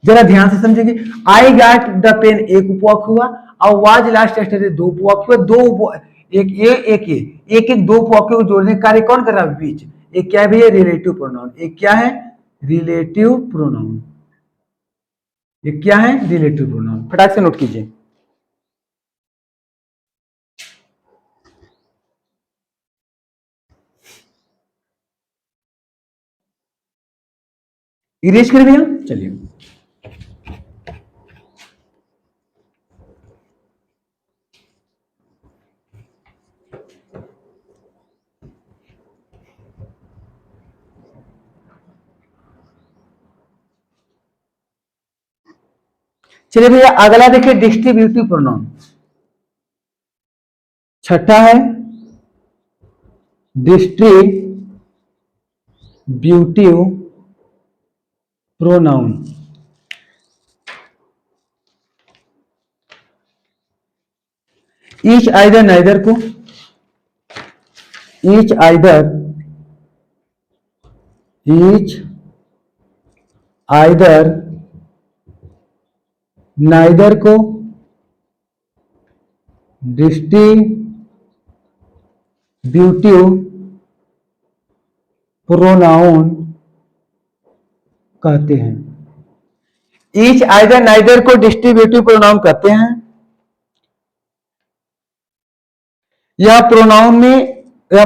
जरा ध्यान से समझेंगे, आई गॉट द पेन एक उपवाक्य हुआ, और वाज लास्ट यस्टरडे दो उपवाक्य हुए, दो एक एक दो उपवाक्यों को जोड़ने का कार्य कौन कर रहा है? बीच। एक क्या है भैया? Relative pronoun. एक क्या है? Relative pronoun. एक क्या है? Relative pronoun. फटाक से नोट कीजिए। इरेज कर भैया, चलिए। चलिए भैया, अगला देखिए डिस्ट्रीब्यूटिव प्रोनाउन। छठा है distributive pronoun. Each either neither को, each either, each either neither को डिस्ट्रीब्यूटिव प्रोनाउन कहते हैं। ईच आइदर नाइदर को डिस्ट्रीब्यूटिव प्रोनाउन कहते हैं। यह प्रोनाउन में, यह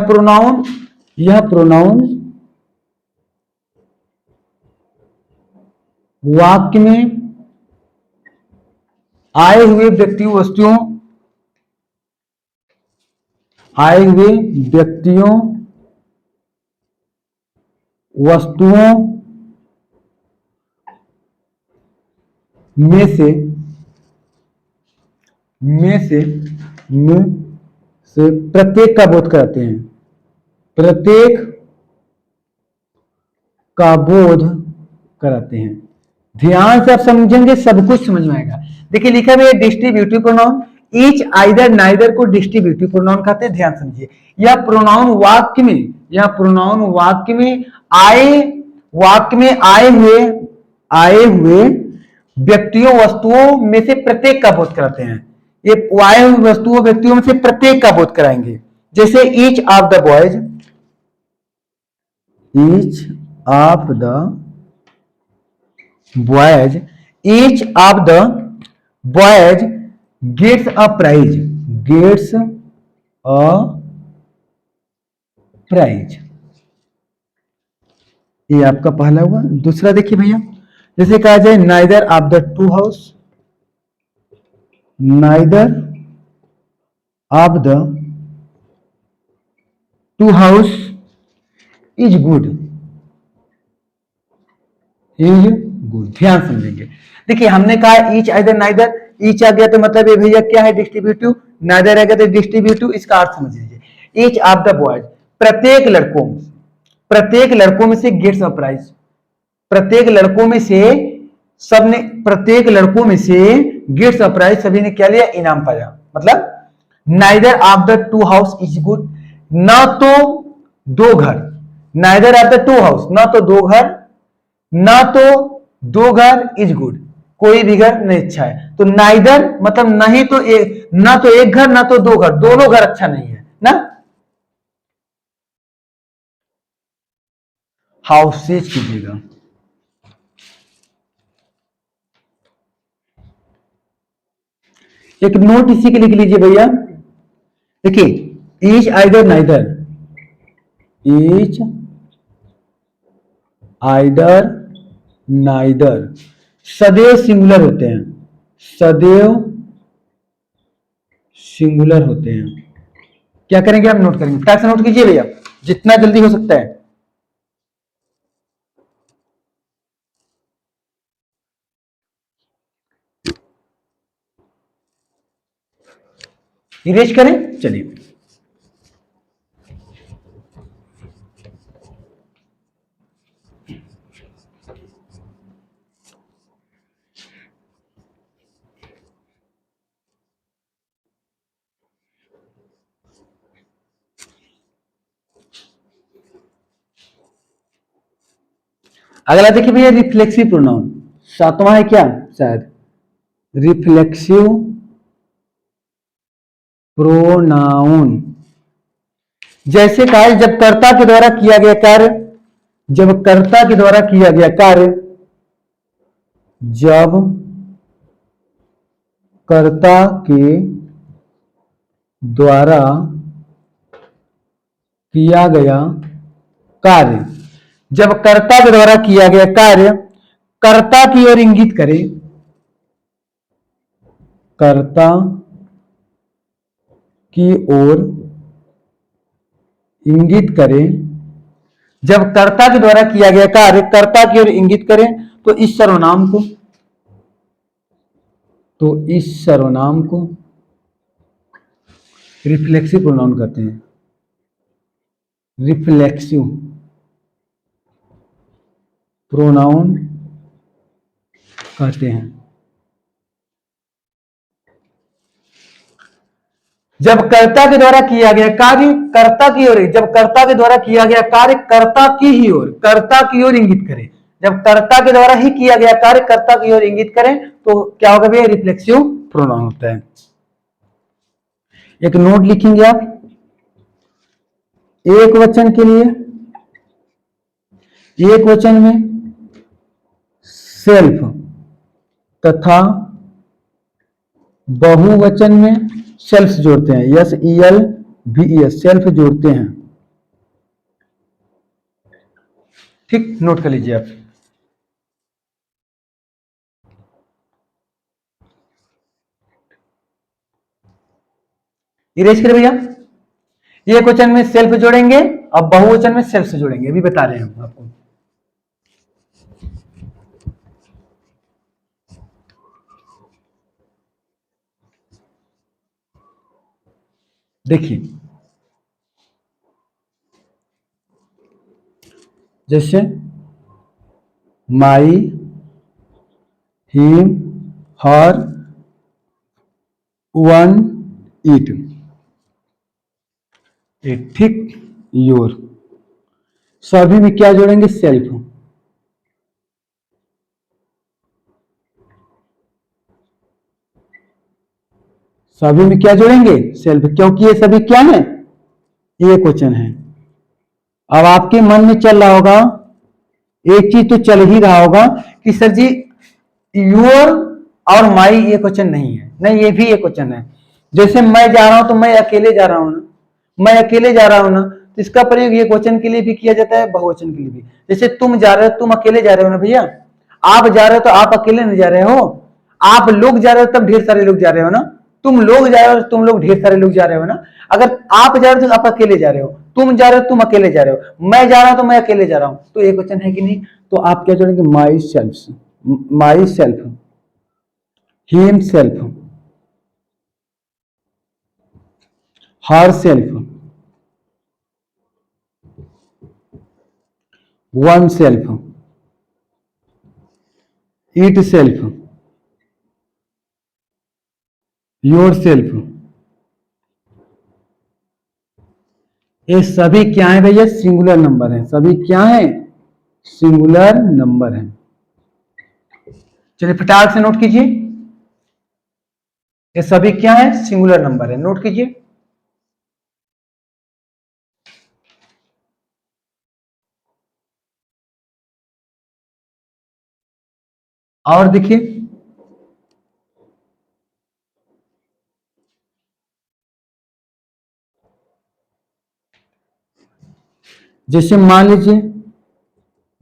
प्रोनाउन वाक्य में आए हुए व्यक्तियों वस्तुओं, आए हुए व्यक्तियों वस्तुओं में से प्रत्येक का बोध कराते हैं, प्रत्येक का बोध कराते हैं। ध्यान से आप समझेंगे, सब कुछ समझ में आएगा। देखिए लिखा है distributive pronoun, each either neither को डिस्ट्रीब्यूटिव प्रोनाउन कहते हैं। ध्यान समझिए, यह प्रोनाउन वाक्य में, यह प्रोनाउन वाक्य में आए हुए व्यक्तियों वस्तुओं में से प्रत्येक का बोध कराते हैं। ये आए हुए वस्तुओं व्यक्तियों में से प्रत्येक का बोध कराएंगे। जैसे each of the boys, each of the boys, each of the boys gets a prize, gets a prize. ये आपका पहला हुआ। दूसरा देखिए भैया, जैसे कहा जाए neither of the two house, neither of the two house is good, is good. ध्यान समझेंगे। देखिए हमने कहा ईच आइदर नाइदर, ईच आ गया तो मतलब ये भैया क्या है, डिस्ट्रीब्यूटिव। नाइदर आ गया तो डिस्ट्रीब्यूटिव। इसका अर्थ समझ लीजिए, ईच ऑफ द बॉयज, प्रत्येक लड़कों में से गेट्स अ प्राइज, प्रत्येक लड़कों में से सबने, प्रत्येक लड़कों में से गेट्स अ प्राइज, सभी ने क्या लिया, इनाम पाया। मतलब neither of the two house is good, ना तो दो घर, neither of the two house, ना तो दो घर, ना तो दो घर इज गुड, कोई भी घर नहीं अच्छा है। तो नाइदर मतलब नहीं तो एक, ना तो एक घर ना तो दो घर, दोनों घर अच्छा नहीं है ना। हाउसेज कीजिएगा। एक नोट इसी के लिख लीजिए भैया। देखिए each either neither, each either neither सदैव सिंगुलर होते हैं, सदैव सिंगुलर होते हैं। क्या करेंगे हम, नोट करेंगे। टाइप से नोट कीजिए भैया, जितना जल्दी हो सकता है। इरेज करें, चलिए। अगला देखिए भैया, रिफ्लेक्सिव प्रोनाउन, सातवां है क्या शायद, रिफ्लेक्सिव प्रोनाउन। जैसे कहा, जब कर्ता के द्वारा किया गया कार्य, जब कर्ता के द्वारा किया गया कार्य, जब कर्ता के द्वारा किया गया कार्य, जब कर्ता के द्वारा किया गया कार्य कर्ता की ओर इंगित करे, कर्ता की ओर इंगित करे, जब कर्ता के द्वारा किया गया कार्य कर्ता की ओर इंगित करे, तो इस सर्वनाम को, तो इस सर्वनाम को रिफ्लेक्सिव प्रोनाउन कहते हैं, रिफ्लेक्सिव प्रोनाउन कहते हैं। जब कर्ता के द्वारा किया गया कार्य कर्ता की ओर, जब कर्ता के द्वारा किया गया कार्य कर्ता की ही ओर, कर्ता की ओर इंगित करे, जब कर्ता के द्वारा ही किया गया कार्य कर्ता की ओर इंगित करें, तो क्या होगा भैया, रिफ्लेक्सिव प्रोनाउन होता है। एक नोट लिखेंगे आप, एक वचन के लिए, एक वचन में सेल्फ तथा बहुवचन में सेल्फ जोड़ते हैं, यस ई एल भी एस, सेल्फ जोड़ते हैं। ठीक, नोट कर लीजिए आप। इरेज करें भैया। एक वचन में सेल्फ जोड़ेंगे और बहुवचन में सेल्फ से जोड़ेंगे, अभी बता रहे हैं हम आपको। देखिए जैसे माई, हिम, हर, वन, इट, ठीक, योर, सभी में क्या जोड़ेंगे, सेल्फ। सभी में क्या जोड़ेंगे, सेल्फ, क्योंकि ये सभी क्या है, एक वचन है। अब आपके मन में चल रहा होगा, एक चीज तो चल ही रहा होगा कि सर जी योर और माई एक वचन नहीं है, नहीं ये भी एक वचन है। जैसे मैं जा रहा हूं तो मैं अकेले जा रहा हूं ना, मैं अकेले जा रहा हूं ना, तो इसका प्रयोग एकवचन के लिए भी किया जाता है, बहुवचन के लिए भी। जैसे तुम जा रहे हो, तुम अकेले जा रहे हो ना भैया, आप जा रहे हो तो आप अकेले नहीं जा रहे हो, आप लोग जा रहे हो तब ढेर सारे लोग जा रहे हो ना, तुम लोग जा रहे हो तुम लोग ढेर सारे लोग जा रहे हो ना। अगर आप जा रहे हो तो आप अकेले जा रहे हो, तुम जा रहे हो तुम अकेले जा रहे हो, मैं जा रहा हूं तो मैं अकेले जा रहा हूं, तो एकवचन है कि नहीं। तो आप क्या जोड़ेंगे, my self, him self, her self, one self, it self, your self, ये सभी क्या है भैया, सिंगुलर नंबर है। सभी क्या है, सिंगुलर नंबर है। चलिए फटाक से नोट कीजिए, ये सभी क्या है, सिंगुलर नंबर है, नोट कीजिए। और देखिए, जैसे मान लीजिए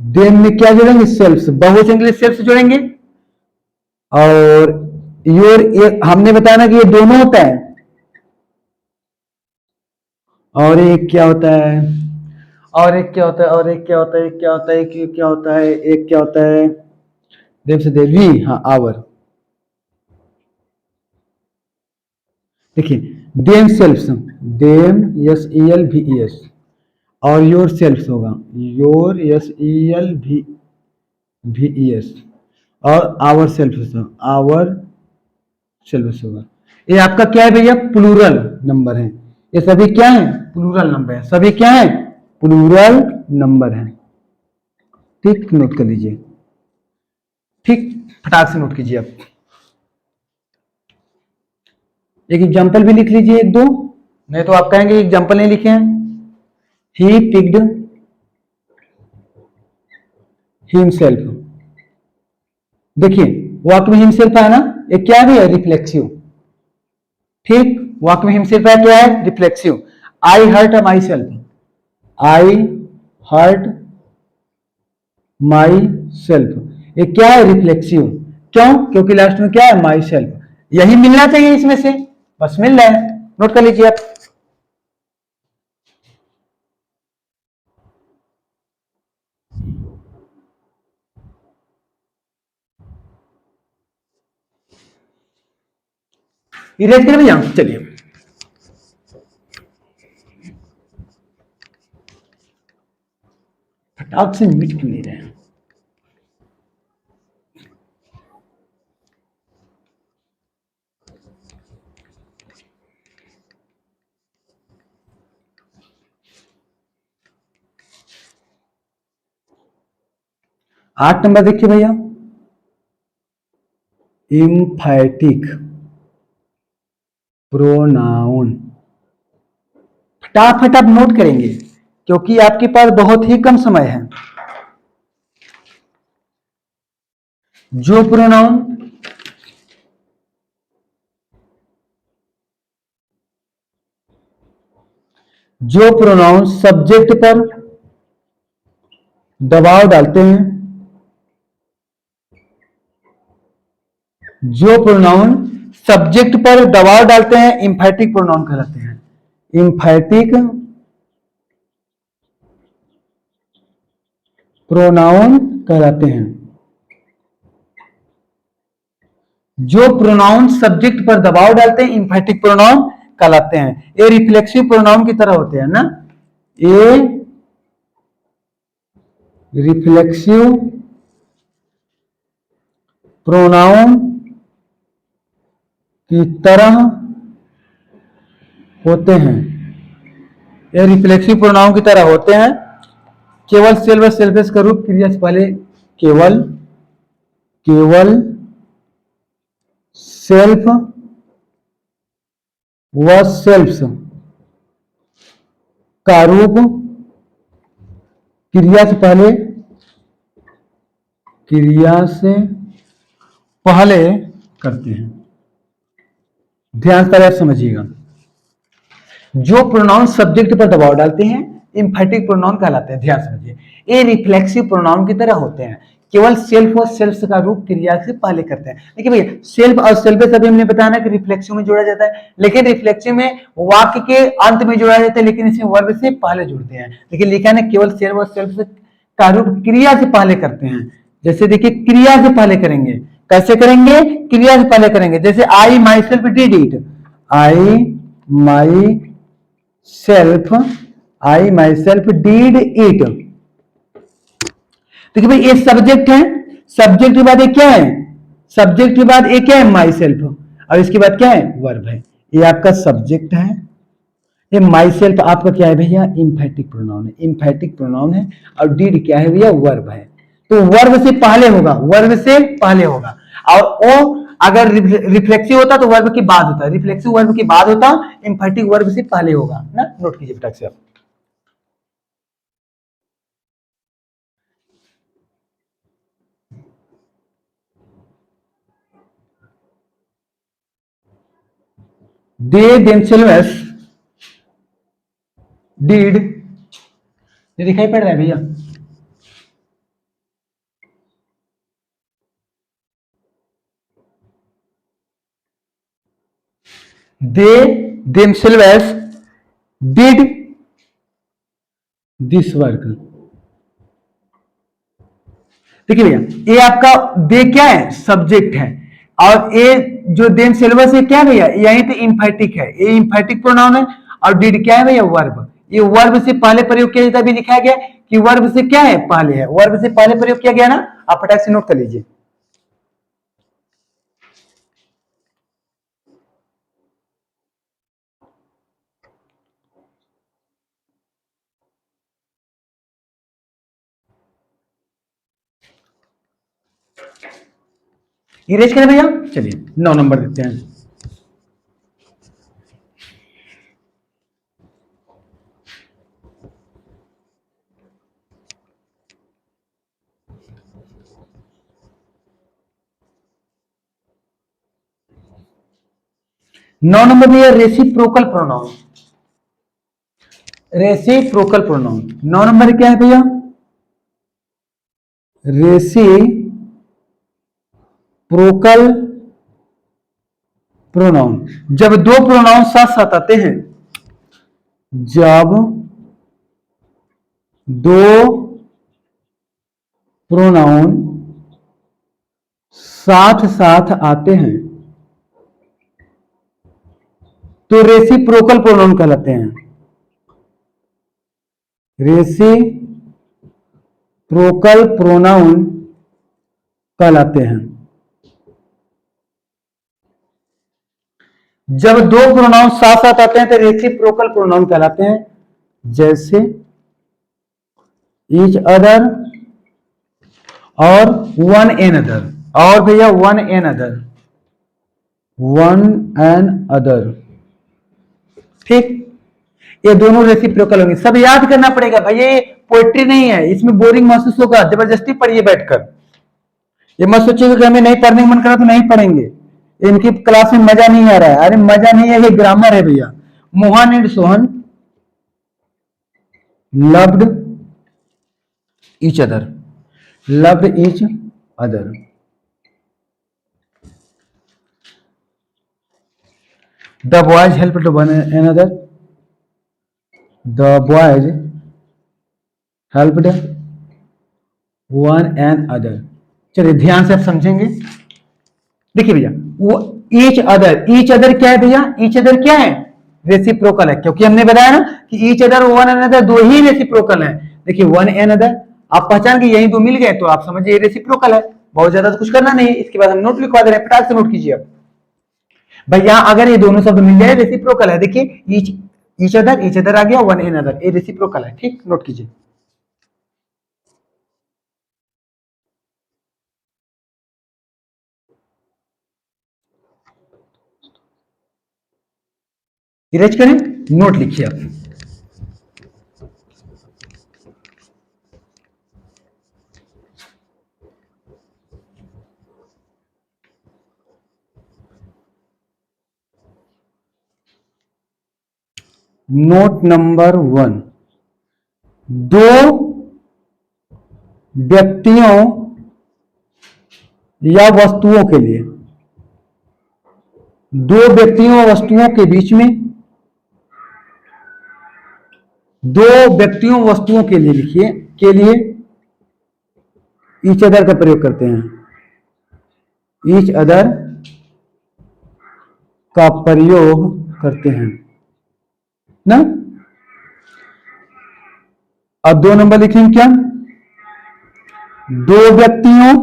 देम में क्या जोड़ेंगे, सेल्फ, बहुवचन के लिए सेल्फ जोड़ेंगे। और योर, हमने बताया ना कि ये दोनों होता है, और एक क्या होता है, और एक क्या होता है, और एक क्या होता है, एक क्या होता है, एक क्या होता है, एक क्या होता है, देव से देवी, हाँ आवर। देखिए them self, them yes E L भी ई एस, और योर सेल्फ होगा योर यस ई एल भी ई एस, और आवर सेल्फ, आवर सेल्फ होगा। ये आपका क्या है भैया, प्लूरल नंबर है। ये सभी क्या है, प्लूरल नंबर है, सभी क्या है, प्लूरल नंबर है। ठीक, नोट कर लीजिए, ठीक, फटाक से नोट कीजिए आप। एक एग्जाम्पल भी लिख लीजिए, एक दो, नहीं तो आप कहेंगे एग्जाम्पल नहीं लिखे हैं। ही पिक्ड हिमसेल्फ, देखिए वाक्य में हिमसेल्फ है ना, ये क्या भी है, रिफ्लेक्सिव। ठीक, वाक्य में हिमसेल्फ है, क्या है, reflexive. I hurt myself, I hurt myself, ये क्या है, रिफ्लेक्सिव। क्यों, क्योंकि लास्ट में क्या है, माई सेल्फ, यही मिलना चाहिए इसमें से, बस मिल रहा है, नोट कर लीजिए आप। इरेज कर भैया, चलिए फटाक से मिट क्यों नहीं रहे हैं। आठ नंबर देखिए भैया, इम्फैटिक प्रोनाउन, फटाफट आप नोट करेंगे क्योंकि आपके पास बहुत ही कम समय है। जो प्रोनाउन सब्जेक्ट पर दबाव डालते हैं, जो प्रोनाउन सब्जेक्ट पर दबाव डालते हैं, इम्फैटिक प्रोनाउन कहलाते हैं। इम्फैटिक प्रोनाउन कहलाते हैं। जो प्रोनाउन सब्जेक्ट पर दबाव डालते हैं, इम्फैटिक प्रोनाउन कहलाते हैं। ये रिफ्लेक्सिव प्रोनाउन की तरह होते हैं ना, ये रिफ्लेक्सिव प्रोनाउन की तरह होते हैं। ये रिफ्लेक्सिव प्रोनाउन की तरह होते हैं। केवल सेल्फ व सेल्फेस का रूप क्रिया से पहले केवल सेल्फ व सेल्फ्स का रूप क्रिया से पहले करते हैं। ध्यान से आप समझिएगा, जो प्रोनाउन सब्जेक्ट पर दबाव डालते हैं इम्फेटिक प्रोनाउन कहलाते हैं। ध्यान समझिए, ये रिफ्लेक्सिव प्रोनाउन की तरह होते हैं, केवल सेल्फ और सेल्फ का रूप क्रिया से पहले करते हैं। देखिए भैया, सेल्फ और सेल्फ सभी हमने बताया कि रिफ्लेक्सिव में जोड़ा जाता है, लेकिन रिफ्लेक्सिव में वाक्य के अंत में जोड़ा जाता है, लेकिन इसमें वर्ब से पहले जुड़ते हैं। देखिए लिखा है ना, केवल सेल्फ और सेल्फ का रूप क्रिया से पहले करते हैं। जैसे देखिए, क्रिया से पहले करेंगे, कैसे करेंगे? क्रिया से पहले करेंगे। जैसे I myself did it, I myself, I myself did it. देखिए भाई, ये सब्जेक्ट है, सब्जेक्ट के बाद ये क्या है? सब्जेक्ट के बाद ये क्या है? माई सेल्फ, और इसके बाद क्या है? वर्ब है। ये आपका सब्जेक्ट है, ये माई सेल्फ आपका क्या है भैया? इम्फेटिक प्रोनाउन है, इम्फेटिक प्रोनाउन है। और डीड क्या है भैया? वर्ब है। तो वर्ब से पहले होगा, वर्ब से पहले होगा। और ओ अगर रिफ्लेक्सिव होता तो वर्ब के बाद होता, रिफ्लेक्सिव वर्ब के बाद होता, इम्फेटिक वर्ब से पहले होगा ना। नोट कीजिए फटाक से आप। दे देमसेल्व्स डिड, ये दिखाई पड़ रहा है भैया? they themselves did this work। देखिए भैया, ये आपका दे क्या है? सब्जेक्ट है। और ये जो देम सिलेबस है क्या भैया? यही तो इम्फेटिक है, ये इम्फेटिक प्रोनाउन है। और डिड क्या है भैया? वर्ब। ये वर्ब से पहले प्रयोग किया जाता है, अभी लिखा गया कि वर्ब से क्या है? पहले है, वर्ब से पहले प्रयोग किया गया ना। आप फटाक से नोट कर लीजिए। इरेज करें भैया? चलिए 9 नंबर देते हैं। नौ नंबर भैया, reciprocal pronoun. Reciprocal pronoun 9 number क्या है भैया? Reciprocal pronoun. जब दो प्रोनाउन साथ साथ आते हैं, जब दो प्रोनाउन साथ साथ आते हैं तो रेसिप्रोकल प्रोनाउन कहलाते हैं। रेसिप्रोकल प्रोनाउन कहलाते हैं। जब दो प्रोनाउन साथ साथ आते हैं तो रेसिप्रोकल प्रोनाउन कहलाते हैं। जैसे ईच अदर और वन एन अदर, और भैया one another, one and other. ठीक, ये दोनों रेसिप्रोकल होंगे। सब याद करना पड़ेगा भैया, ये पोएट्री नहीं है, इसमें बोरिंग महसूस होगा, जबरदस्ती पढ़िए बैठकर। ये मत सोचिएगा कि हमें नहीं पढ़ने का मन करा तो नहीं पढ़ेंगे, इनकी क्लास में मजा नहीं आ रहा है। अरे मजा नहीं है, ये ग्रामर है भैया। Mohan and Sohan loved each other, loved each other. The boys help one another, the boys helped one and other. चलिए ध्यान से आप समझेंगे। देखिए भैया, वो ईच अदर क्या है भैया? ईच अदर क्या है? रेसिप्रोकल है, क्योंकि हमने बताया ना कि each other one another दो ही रेसिप्रोकल है। देखिए वन एन अदर आप पहचान के यही दो मिल गए तो आप समझिए रेसिप्रोकल है। बहुत ज्यादा तो कुछ करना नहीं है। इसके बाद हम नोट लिखवा दे रहे हैं, फटाक से नोट कीजिए अब भैया। अगर ये दोनों शब्द मिल जाए रेसिप्रोकल है। देखिए ईच अदर आ गया, वन एन अदर, ये रेसिप्रोकल है। ठीक, नोट कीजिए। इरेज करें, नोट लिखिए आप। नोट नंबर 1, दो व्यक्तियों या वस्तुओं के लिए, दो व्यक्तियों और वस्तुओं के बीच में, दो व्यक्तियों वस्तुओं के लिए लिखिए, के लिए ईच अदर का प्रयोग करते हैं, ईच अदर का प्रयोग करते हैं ना। अब 2 नंबर लिखेंगे क्या, दो व्यक्तियों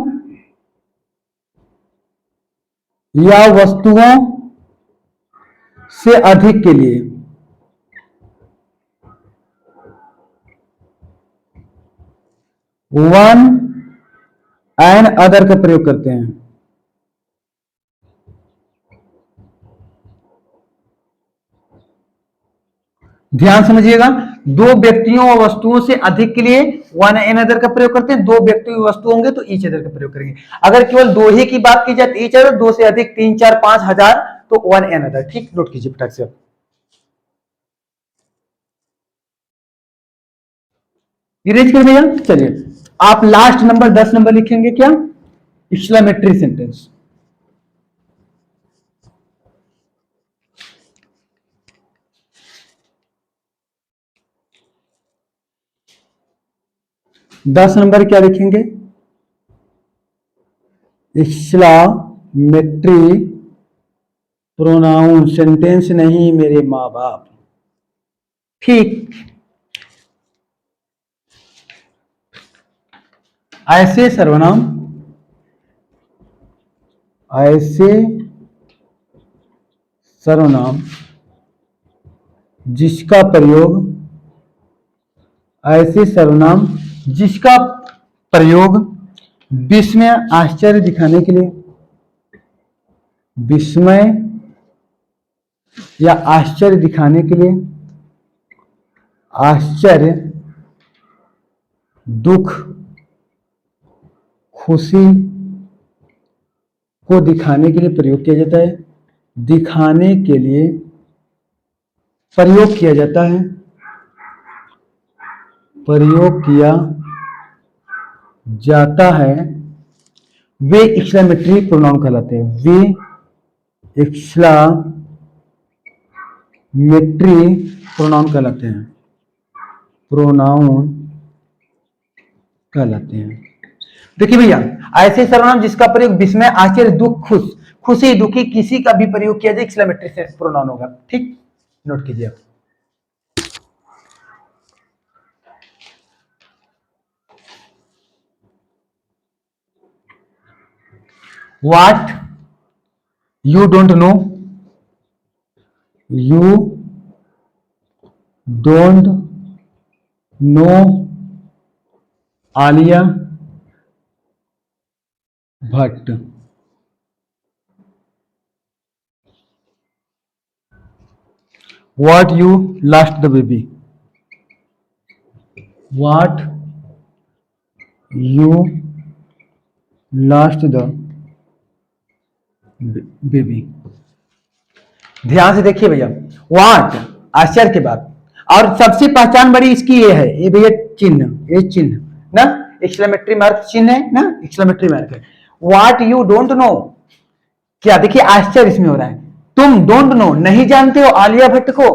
या वस्तुओं से अधिक के लिए, वन एंड अदर का प्रयोग करते हैं। ध्यान समझिएगा, दो व्यक्तियों और वस्तुओं से अधिक के लिए वन एंड अदर का प्रयोग करते हैं, दो व्यक्ति वस्तु होंगे तो ईच अदर का प्रयोग करेंगे। अगर केवल दो ही की बात की जाए तो ईच अदर, दो से अधिक 3, 4, 5, 1000 तो वन एंड अदर। ठीक, नोट कीजिए फटाक से। इरेज कर दिया। चलिए आप लास्ट नंबर 10 नंबर लिखेंगे क्या, एक्सक्लेमेटरी सेंटेंस। दस नंबर क्या लिखेंगे, एक्सक्लेमेटरी प्रोनाउन, सेंटेंस नहीं मेरे माँ बाप। ठीक, ऐसे सर्वनाम, ऐसे सर्वनाम जिसका प्रयोग, ऐसे सर्वनाम जिसका प्रयोग विस्मय आश्चर्य दिखाने के लिए, विस्मय या आश्चर्य दिखाने के लिए, आश्चर्य, दुख, खुशी को दिखाने के लिए प्रयोग किया जाता है, दिखाने के लिए प्रयोग किया जाता है, प्रयोग किया जाता है, वे एक्सक्लेमेटरी प्रोनाउन कहलाते हैं, वे एक्सक्लेमेटरी प्रोनाउन कहलाते हैं, प्रोनाउन कहलाते हैं। देखिए भैया, ऐसे सर्वनाम जिसका प्रयोग विस्मय आश्चर्य दुख खुश, खुशी दुखी किसी का भी प्रयोग किया जाए एक्सक्लेमेटरी से प्रोनाउन होगा। ठीक, नोट कीजिए। What you don't know, you don't know Alia Bhatt. What you lost the baby, what you lost the baby। ध्यान से देखिए भैया, व्हाट आश्चर्य के बाद, और सबसे पहचान बड़ी इसकी ये है, ये भैया चिन्ह, ये चिन्ह ना, एक्सक्लेमेटरी मार्क चिन्ह है ना, एक्सक्लेमेटरी मार्क है। व्हाट यू डोंट नो, क्या देखिए आश्चर्य इसमें हो रहा है, तुम डोंट नो नहीं जानते हो आलिया भट्ट को,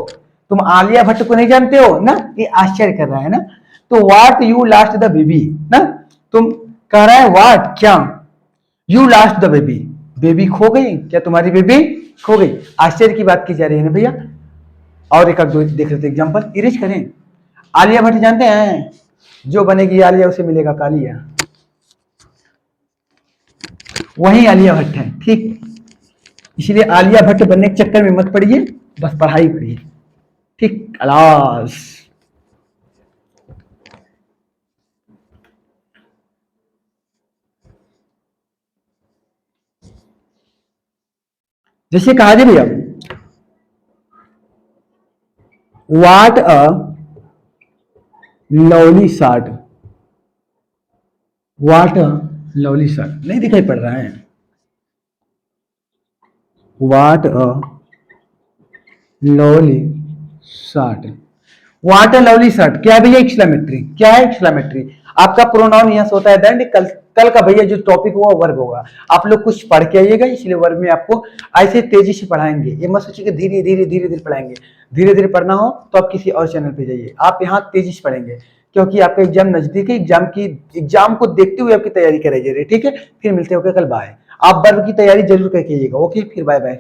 तुम आलिया भट्ट को नहीं जानते हो ना, ये आश्चर्य कर रहा है ना। तो what you last the baby ना, तुम कह रहा है व्हाट क्या, you last the baby, baby खो गई क्या, तुम्हारी बेबी खो गई, आश्चर्य की बात की जा रही है ना भैया। और एक दो देख लेते एग्जांपल, इरेज करें। आलिया भट्ट जानते हैं, जो बनेगी आलिया उसे मिलेगा कालिया, वही आलिया भट्ट है। ठीक, इसलिए आलिया भट्ट बनने के चक्कर में मत पड़िए, बस पढ़ाई पढ़िए। ठीक, क्लास। जैसे कहा जाए भैया, what a lovely short, what a lovely short, नहीं दिखाई पड़ रहा है, what a lovely short, what a lovely shirt, क्या है भैया? एक्सक्लेमेटरी। क्या है? एक्सक्लेमेटरी। आपका प्रोनाउन यहां से होता है दैट। कल का भैया जो टॉपिक होगा वर्ब होगा। आप लोग कुछ पढ़ के आइएगा, इसलिए वर्ब में आपको ऐसे तेजी से पढ़ाएंगे। ये मत सोचिए कि धीरे धीरे धीरे धीरे पढ़ाएंगे। धीरे धीरे पढ़ना हो तो आप किसी और चैनल पे जाइए, आप यहाँ तेजी से पढ़ेंगे, क्योंकि आपका एग्जाम नजदीक है। एग्जाम को देखते हुए आपकी तैयारी कराई जा रही है। ठीक है, फिर मिलते हैं। ओके, कल बाय। आप वर्ब की तैयारी जरूर करके आइएगा। ओके, फिर बाय बाय।